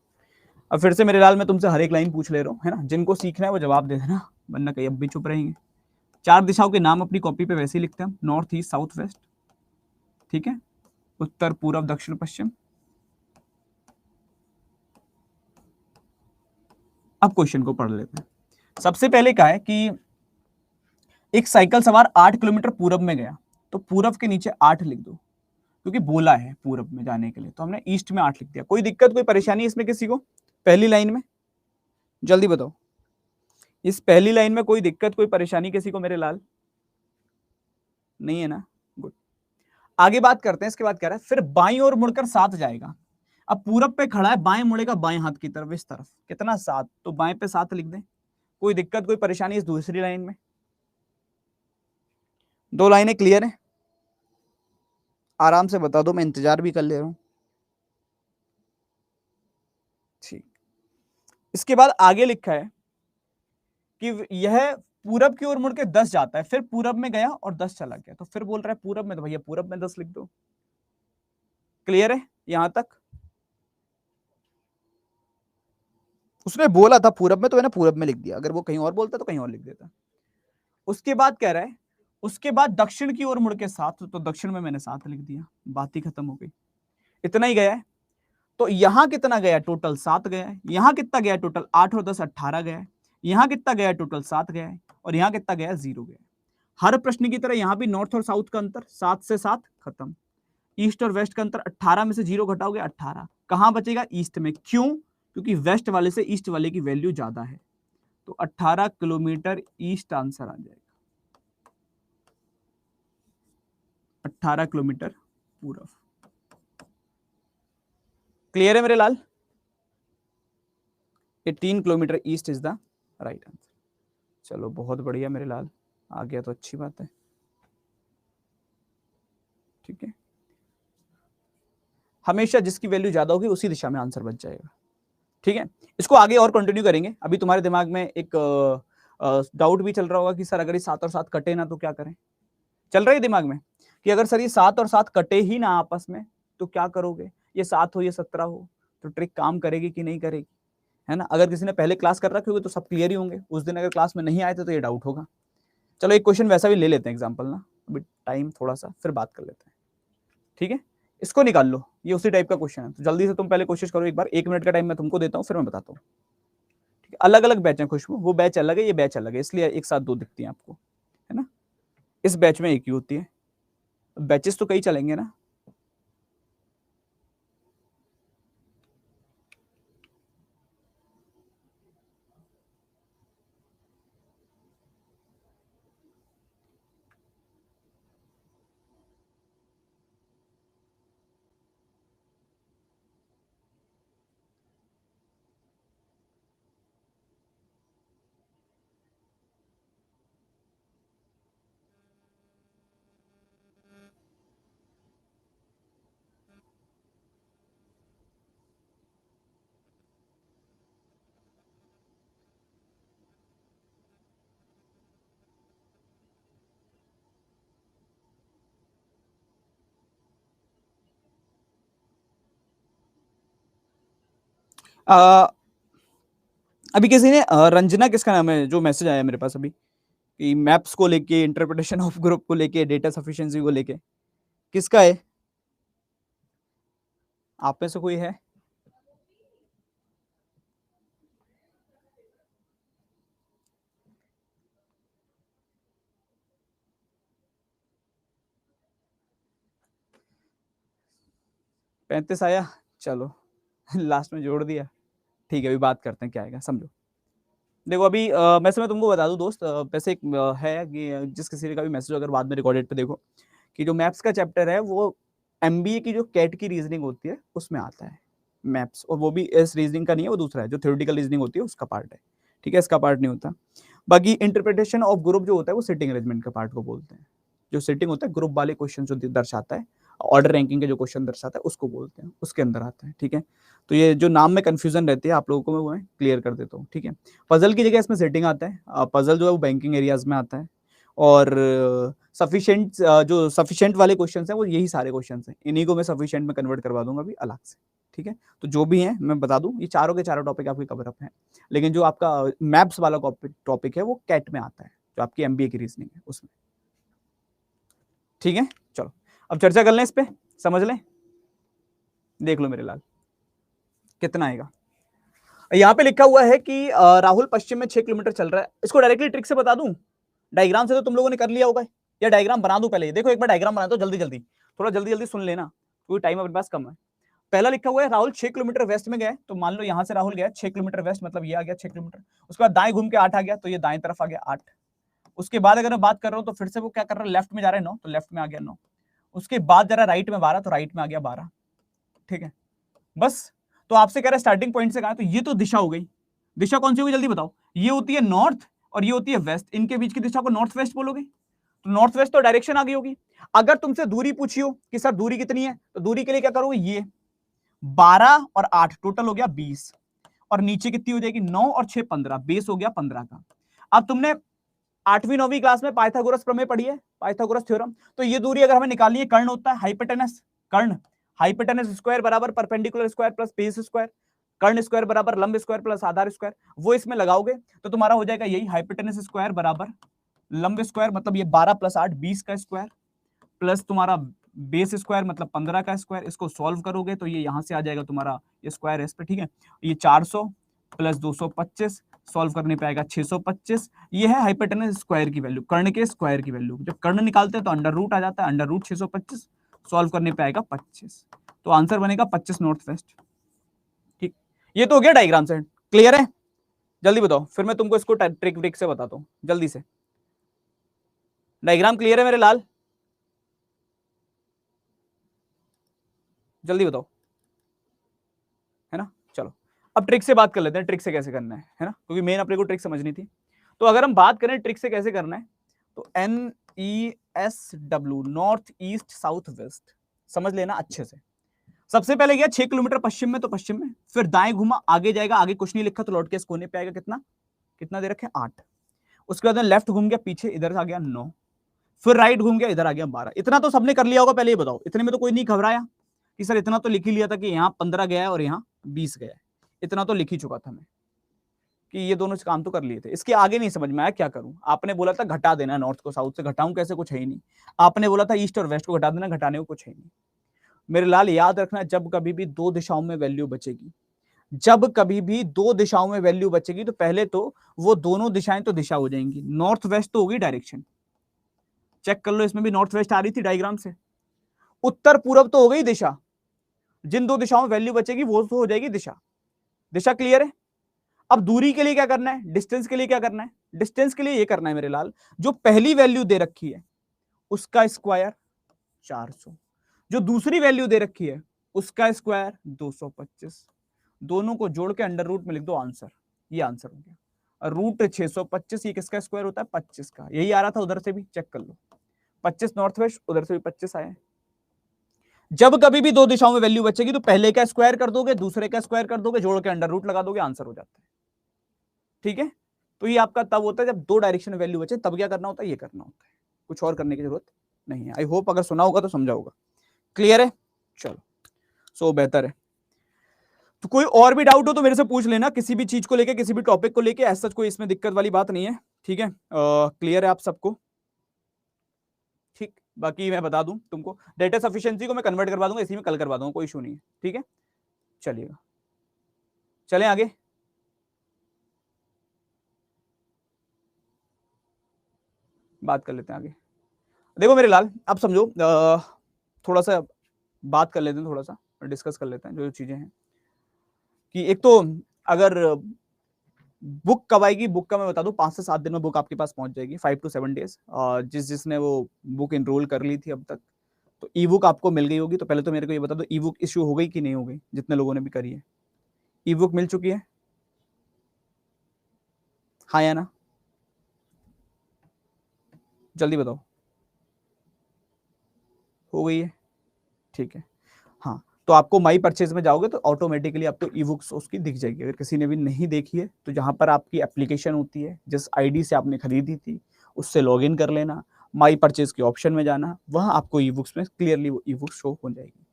अब फिर से मेरे लाल मैं तुमसे हर एक लाइन पूछ ले रहा हूँ, है ना। जिनको सीखना है वो जवाब दे देना, वरना कहीं अब भी चुप रहेंगे। 4 दिशाओं के नाम अपनी कॉपी पे वैसे ही लिखते हैं हम, नॉर्थ ईस्ट साउथ वेस्ट, ठीक है, उत्तर पूर्व दक्षिण पश्चिम। अब क्वेश्चन को पढ़ लेते हैं। सबसे पहले कहा है कि एक साइकिल सवार 8 किलोमीटर पूरब में गया, तो पूरब के नीचे 8 लिख दो, क्योंकि बोला है पूरब में जाने के लिए, तो हमने ईस्ट में 8 लिख दिया। कोई दिक्कत, कोई परेशानी इसमें किसी को? पहली लाइन में जल्दी बताओ, इस पहली लाइन में कोई दिक्कत, कोई परेशानी किसी को मेरे लाल? नहीं है ना? गुड। आगे बात करते हैं। इसके बाद कह रहा है फिर बाईं ओर मुड़कर 7 जाएगा। अब पूरब पे खड़ा है, बाएं मुड़ेगा बाएं हाथ की तरफ, इस तरफ कितना 7, तो बाएं पे 7 लिख दें। कोई दिक्कत, कोई परेशानी इस दूसरी लाइन में? दो लाइनें क्लियर है? आराम से बता दो, मैं इंतजार भी कर ले रहा हूं। ठीक। इसके बाद आगे लिखा है कि यह पूरब की ओर मुड़ के 10 जाता है, फिर पूरब में गया और 10 चला गया, तो फिर बोल रहा है पूरब में, तो भैया पूरब में 10 लिख दो। क्लियर है यहां तक? उसने बोला था पूरब में, तो मैंने पूरब में लिख दिया। अगर वो कहीं और बोलता तो कहीं और लिख देता। उसके बाद कह रहा है उसके बाद दक्षिण की ओर मुड़ के 7, तो दक्षिण में मैंने 7 लिख दिया, बात ही खत्म हो गई। इतना ही गया है। तो यहां कितना गया? टोटल 7 गया है। यहां कितना गया? टोटल 8 और 10 18 गया है। यहां कितना गया? टोटल 7 गया है। और यहां कितना गया? 0 गया है। हर प्रश्न की तरह यहां भी नॉर्थ और साउथ का अंतर 7 से 7 खत्म। ईस्ट और वेस्ट का अंतर 18 में से 0 घटाओगे 18, कहां बचेगा? ईस्ट में। क्यों? क्योंकि वेस्ट वाले से ईस्ट वाले की वैल्यू ज्यादा है, तो 18 किलोमीटर ईस्ट आंसर आ जाएगा। 18 किलोमीटर पूरब। क्लियर है मेरे लाल? 18 kilometre east is the right answer. चलो बहुत बढ़िया मेरे लाल, आ गया तो अच्छी बात है। ठीक है, हमेशा जिसकी वैल्यू ज्यादा होगी उसी दिशा में आंसर बच जाएगा। ठीक है, इसको आगे और कंटिन्यू करेंगे। अभी तुम्हारे दिमाग में एक डाउट भी चल रहा होगा कि सर अगर ये 7 और 7 कटे ना तो क्या करें? चल रहा है दिमाग में कि अगर सर ये 7 और 7 कटे ही ना आपस में तो क्या करोगे? ये 7 हो ये 17 हो, तो ट्रिक काम करेगी कि नहीं करेगी? है ना? अगर किसी ने पहले क्लास कर रखे होगे तो सब क्लियर ही होंगे। उस दिन अगर क्लास में नहीं आए थे तो ये डाउट होगा। चलो एक क्वेश्चन वैसा भी ले लेते हैं एग्जाम्पल ना, अभी टाइम थोड़ा सा, फिर बात कर लेते हैं। ठीक है, इसको निकाल लो, ये उसी टाइप का क्वेश्चन है। तो जल्दी से तुम पहले कोशिश करो एक बार, 1 मिनट का टाइम मैं तुमको देता हूँ, फिर मैं बताता हूँ। ठीक है, अलग अलग बैच है खुशबू, वो बैच अलग है, ये बैच अलग है, इसलिए एक साथ दो दिखती है आपको, है ना? इस बैच में एक ही होती है, बैचेस तो कई चलेंगे ना। अभी किसी ने रंजना किसका नाम है जो मैसेज आया मेरे पास अभी कि मैप्स को लेके, इंटरप्रिटेशन ऑफ ग्रुप को लेके, डेटा सफिशिएंसी को लेके, किसका है? आप में से कोई है? पैंतीस आया, चलो लास्ट में जोड़ दिया। ठीक है, अभी बात करते हैं क्या आएगा, समझो। देखो अभी वैसे मैं तुमको बता दूं दोस्त, वैसे एक है कि जिस किसी का भी मैसेज अगर बाद में रिकॉर्डेड पे देखो कि जो मैप्स का चैप्टर है वो एमबीए की जो कैट की रीजनिंग होती है उसमें आता है मैप्स, और वो भी इस रीजनिंग का नहीं है, वो दूसरा है जो थ्योरेटिकल रीजनिंग होती है उसका पार्ट है। ठीक है, इसका पार्ट नहीं होता। बाकी इंटरप्रिटेशन ऑफ ग्रुप जो होता है वो सिटिंग अरेंजमेंट का पार्ट को बोलते हैं। जो सिटिंग होता है, ग्रुप वाले क्वेश्चन जो दर्शाता है, ऑर्डर रैंकिंग के जो क्वेश्चन दर्शाता है उसको बोलते हैं, उसके अंदर आता है। ठीक है, तो ये जो नाम में कंफ्यूजन रहती है आप लोगों को, मैं वो क्लियर कर देता हूँ। ठीक है, पजल की जगह इसमें सेटिंग आता है, पजल जो है वो बैंकिंग एरियाज में आता है, और सफिशिएंट जो सफिशिएंट वाले क्वेश्चंस हैं वो यही सारे क्वेश्चंस हैं, इन्हीं को मैं सफिशिएंट में कन्वर्ट करवा दूंगा अभी अलग से। ठीक है, तो जो भी है मैं बता दूं, ये चारों के चारों टॉपिक आपके कवर अप हैं, लेकिन जो आपका मैप्स वाला टॉपिक है वो कैट में आता है, जो आपकी एमबीए की रीजनिंग है उसमें। ठीक है, चलो अब चर्चा कर लें इस पे, समझ लें। देख लो मेरे लाल कितना आएगा। यहाँ पे लिखा हुआ है कि राहुल पश्चिम में 6 किलोमीटर चल रहा है। इसको डायरेक्टली ट्रिक से बता दूं, डायग्राम से तो तुम लोगों ने कर लिया होगा, ये डायग्राम बना दूं पहले, देखो एक बार डायग्राम बना दो जल्दी जल्दी, थोड़ा जल्दी जल्दी सुन लेना क्योंकि टाइम अपने पास कम है। पहला लिखा हुआ है राहुल 6 किलोमीटर वेस्ट में गया, तो मान लो यहां से राहुल गया 6 किलोमीटर वेस्ट, मतलब ये आ गया 6 किलोमीटर। उसके बाद दाएं घूम के 8 आ गया, तो ये दाएं तरफ आ गया 8। उसके बाद अगर मैं बात कर रहा हूं तो फिर से वो क्या कर रहा है, लेफ्ट में जा रहा है 9, तो लेफ्ट में आ गया 9। उसके बाद जरा राइट में 12, तो राइट में आ गया 12। ठीक है, बस। तो आपसे कह रहा है स्टार्टिंग पॉइंट से कहा, तो ये तो दिशा हो गई। दिशा कौन सी होगी जल्दी बताओ, ये होती है नॉर्थ और ये होती है वेस्ट, इनके बीच की दिशा को नॉर्थ वेस्ट बोलोगे, तो नॉर्थ वेस्ट तो डायरेक्शन आ गई होगी। अगर तुमसे दूरी पूछी हो कि सर दूरी कितनी है, तो दूरी के लिए क्या करोगे, ये 12 और 8 टोटल हो गया 20, और नीचे कितनी हो जाएगी 9 और 6 15, बेस हो गया 15 का। अब तुमने 8वीं 9वीं क्लास में पाइथागोरस प्रमेय पढ़ी है, पाइथागोरस थ्योरम, तो ये दूरी अगर हमें निकालनी है, कर्ण होता है हाइपोटेनस, कर्ण हाइपोटेनस स्क्वायर बराबर perpendicular square plus base square, कर्ण स्क्वायर बराबर लंब स्क्वायर प्लस आधार स्क्वायर, वो इसमें लगाओगे तो तुम्हारा हो जाएगा यही हाइपोटेनस स्क्वायर बराबर लंब स्क्वायर, मतलब ये 12 + 8 20 का स्क्वायर, प्लस तुम्हारा बेस स्क्वायर मतलब 15 का स्क्वायर। इसको सॉल्व करोगे तो ये यहां से आ जाएगा तुम्हारा ये स्क्वायर है इस पे, ठीक है। ये 400 प्लस 225 सॉल्व करने पे आएगा 625। ये है हाइपोटेनस स्क्वायर की वैल्यू, कर्ण के स्क्वायर की वैल्यू। जब कर्ण निकालते हैं तो अंडर रूट आ जाता है, अंडर रूट 625 सॉल्व करने पे आएगा 25, तो आंसर बनेगा 25 नॉर्थ वेस्ट। ठीक, ये तो हो गया डायग्राम से, क्लियर है? जल्दी बताओ, फिर मैं तुमको इसको ट्रिक व्रिक से बताता हूँ जल्दी से। डायग्राम क्लियर है मेरे लाल? जल्दी बताओ, है ना? चलो अब ट्रिक से बात कर लेते हैं, ट्रिक से कैसे करना है ना, क्योंकि मेन अपने को ट्रिक समझनी थी। तो अगर हम बात करें ट्रिक से कैसे करना है, तो NESW north east south west समझ लेना अच्छे से। सबसे पहले गया 6 किलोमीटर पश्चिम में, तो पश्चिम में, फिर दाएं घुमा, आगे जाएगा, आगे कुछ नहीं लिखा तो लौट के इस कोने पे आएगा, कितना कितना दे रखे 8। उसके बाद लेफ्ट घूम गया पीछे, इधर आ गया 9, फिर राइट घूम गया, इधर आ गया 12। इतना तो सबने कर लिया होगा, पहले ही बताओ, इतने में तो कोई नहीं घबराया कि सर इतना तो लिख ही लिया था कि यहाँ 15 गया है और यहाँ 20 गया है, इतना तो लिख ही चुका था मैं कि ये दोनों काम तो कर लिए थे। इसके आगे नहीं समझ में आया क्या करूं। आपने बोला था घटा देना, नॉर्थ को साउथ से घटाऊं कैसे, कुछ है ही नहीं। आपने बोला था ईस्ट और वेस्ट को घटा देना, घटाने को कुछ है ही नहीं। मेरे लाल याद रखना, जब कभी भी दो दिशाओं में वैल्यू बचेगी, जब कभी भी दो दिशाओं में वैल्यू बचेगी, तो पहले तो वो दोनों दिशाएं तो दिशा हो जाएंगी, नॉर्थ वेस्ट तो होगी डायरेक्शन, चेक कर लो, इसमें भी नॉर्थ वेस्ट आ रही थी डायग्राम से। उत्तर पूर्व तो हो गई दिशा, जिन दो दिशाओं में वैल्यू बचेगी वो तो हो जाएगी दिशा। दिशा क्लियर है? अब दूरी के लिए क्या करना है, डिस्टेंस के लिए क्या करना है, डिस्टेंस के लिए ये करना है मेरे लाल, जो पहली वैल्यू दे रखी है उसका स्क्वायर 400, जो दूसरी वैल्यू दे रखी है उसका स्क्वायर 225, दोनों को जोड़ के अंडर रूट में लिख दो आंसर। ये आंसर हो गया रूट 625। ये किसका स्क्वायर होता है 25 का, यही आ रहा था उधर से भी, चेक कर लो 25 नॉर्थ वेस्ट, उधर से भी 25 आया। जब कभी भी दो दिशाओं में वैल्यू बचेगी तो पहले का स्क्वायर कर दोगे, दूसरे का स्क्वायर कर दोगे, जोड़ के अंडर रूट लगा दोगे, आंसर हो जाता है। ठीक है, तो ये आपका तब होता है जब दो डायरेक्शन में वैल्यू बचे, तब क्या करना होता है, ये करना होता है, कुछ और करने की जरूरत नहीं है। आई होप अगर सुना होगा तो समझा होगा। क्लियर है? चलो, सो बेहतर है। तो कोई और भी डाउट हो तो मेरे से पूछ लेना, किसी भी चीज को लेके, किसी भी टॉपिक को लेके, ऐसा कोई इसमें दिक्कत वाली बात नहीं है। ठीक है, क्लियर है आप सबको? ठीक, बाकी मैं बता दूं तुमको, डेटा सफिशिएंसी को मैं कन्वर्ट करवा दूंगा, इसी में कल करवा दूंगा, कोई इशू नहीं है। ठीक है, चलिएगा, चलें आगे। बात कर लेते हैं आगे। देखो मेरे लाल, अब समझो, थोड़ा सा बात कर लेते हैं, थोड़ा सा डिस्कस कर लेते हैं जो चीजें हैं। कि एक तो अगर बुक कब आएगी, बुक का मैं बता दूं 5 से 7 दिन में बुक आपके पास पहुंच जाएगी, 5 to 7 days। जिसने वो बुक इनरोल कर ली थी अब तक, तो ई बुक आपको मिल गई होगी। तो पहले तो मेरे को ये बता दो, ई बुक इश्यू हो गई कि नहीं हो गई, जितने लोगों ने भी करी है ई बुक मिल चुकी है, हाँ या ना, जल्दी बताओ। हो गई है, ठीक है। हाँ, तो आपको माई परचेज में जाओगे तो ऑटोमेटिकली आपको ई बुक्स उसकी दिख जाएगी। अगर किसी ने भी नहीं देखी है तो जहां पर आपकी एप्लीकेशन होती है, जिस आईडी से आपने खरीदी थी उससे लॉगिन कर लेना, माई परचेज के ऑप्शन में जाना, वहां आपको ई बुक्स में क्लियरली वो ई बुक शो हो जाएगी।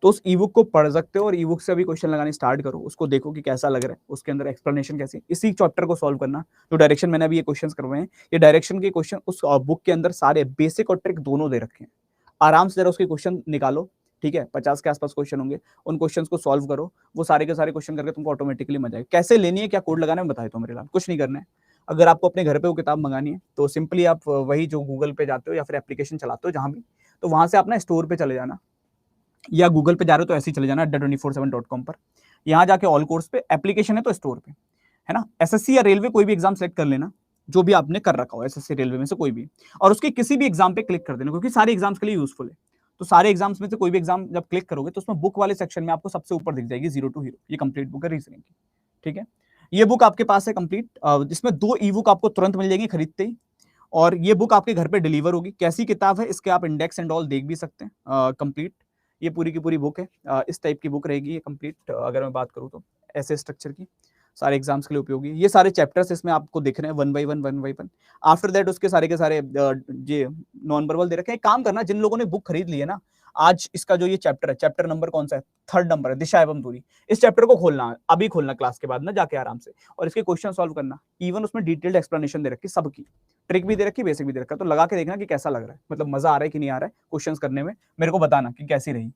तो उस ई बुक को पढ़ सकते हो और ई बुक से भी क्वेश्चन लगाने स्टार्ट करो, उसको देखो कि कैसा लग रहा है, उसके अंदर एक्सप्लेनेशन कैसी, इसी चैप्टर को सॉल्व करना। जो डायरेक्शन मैंने अभी ये क्वेश्चंस करवाए हैं, ये डायरेक्शन के क्वेश्चन उस बुक के अंदर सारे बेसिक और ट्रिक दोनों दे रखे हैं। आराम से जरा उसके क्वेश्चन निकालो, ठीक है, 50 के आसपास क्वेश्चन होंगे, उन क्वेश्चंस को सॉल्व करो, वो सारे के सारे क्वेश्चन करके तुमको ऑटोमेटिकली मजा आएगा। कैसे लेनी है, क्या कोड लगाना है, बताए तो मेरे लाल, कुछ नहीं करना है। अगर आपको अपने घर पे वो किताब मंगानी है तो सिंपली आप वही जो गूगल पे जाते हो या फिर एप्लीकेशन चलाते हो जहां भी, तो वहां से आप ना स्टोर पे चले जाना, या गूगल पे जा रहे हो तो ऐसे ही चले जाना adda247.com पर, यहाँ जाके ऑल कोर्स पे एप्लीकेशन है तो स्टोर पे, है ना। एसएससी या रेलवे कोई भी एग्जाम सेलेक्ट कर लेना जो भी आपने कर रखा हो, एसएससी रेलवे में से कोई भी, और उसके किसी भी एग्जाम पे क्लिक कर देना, क्योंकि सारे एग्जाम्स के लिए यूजफुल है। तो सारे एग्जाम्स में से कोई भी एग्जाम जब क्लिक करोगे तो उसमें बुक वाले सेक्शन में आपको सबसे ऊपर दिख जाएगी जीरो टू हीरो, ये कंप्लीट बुक है रीजनिंग की, ठीक है। ये बुक आपके पास है कंप्लीट, जिसमें 2 ई बुक आपको तुरंत मिल जाएंगी खरीदते ही, और ये बुक आपके घर पे डिलीवर होगी। कैसी किताब है इसके आप इंडेक्स एंड ऑल देख भी सकते हैं कंप्लीट। ये पूरी की पूरी बुक है, इस टाइप की बुक रहेगी ये कंप्लीट, अगर मैं बात करूँ तो ऐसे स्ट्रक्चर की, सारे एग्जाम्स के लिए उपयोगी है। ये सारे चैप्टर्स इसमें आपको दिख रहे हैं one by one. After that उसके सारे के सारे ये नॉन वर्बल दे रखे हैं। एक काम करना, जिन लोगों ने बुक खरीद ली है ना, आज इसका जो ये चैप्टर है, चैप्टर नंबर कौन सा है, 3rd नंबर है, दिशा एवं दूरी, इस चैप्टर को खोलना अभी, खोलना क्लास के बाद ना जाके आराम से, और इसके क्वेश्चन सॉल्व करना। इवन उसमें डिटेल्ड एक्सप्लेनेशन दे रखी सबकी, ट्रिक भी दे रखी, बेसिक भी दे रखा, तो लगा के देखना कि कैसा लग रहा है, मतलब मजा आ रहा है कि नहीं आ रहा है क्वेश्चंस करने में, मेरे को बताना कि कैसी रही।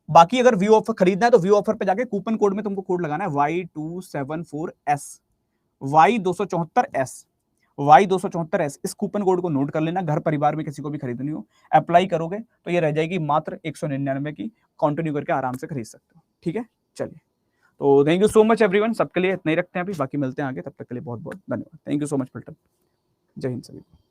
बाकी अगर व्यू ऑफर खरीदना है तो व्यू ऑफर पे जाके कूपन कोड में तुमको कोड लगाना है Y274S, Y274S, Y274S, इस कूपन कोड को नोट कर लेना, घर परिवार में किसी को भी खरीदनी हो, अप्लाई करोगे तो ये रह जाएगी मात्र 199 की, कंटिन्यू करके आराम से खरीद सकते हो, ठीक है। चलिए, तो thank you so much everyone, सबके लिए इतना ही रखते हैं अभी, बाकी मिलते हैं आगे, तब तक के लिए बहुत बहुत धन्यवाद। Thank you so much filter, जय हिंद सभी को।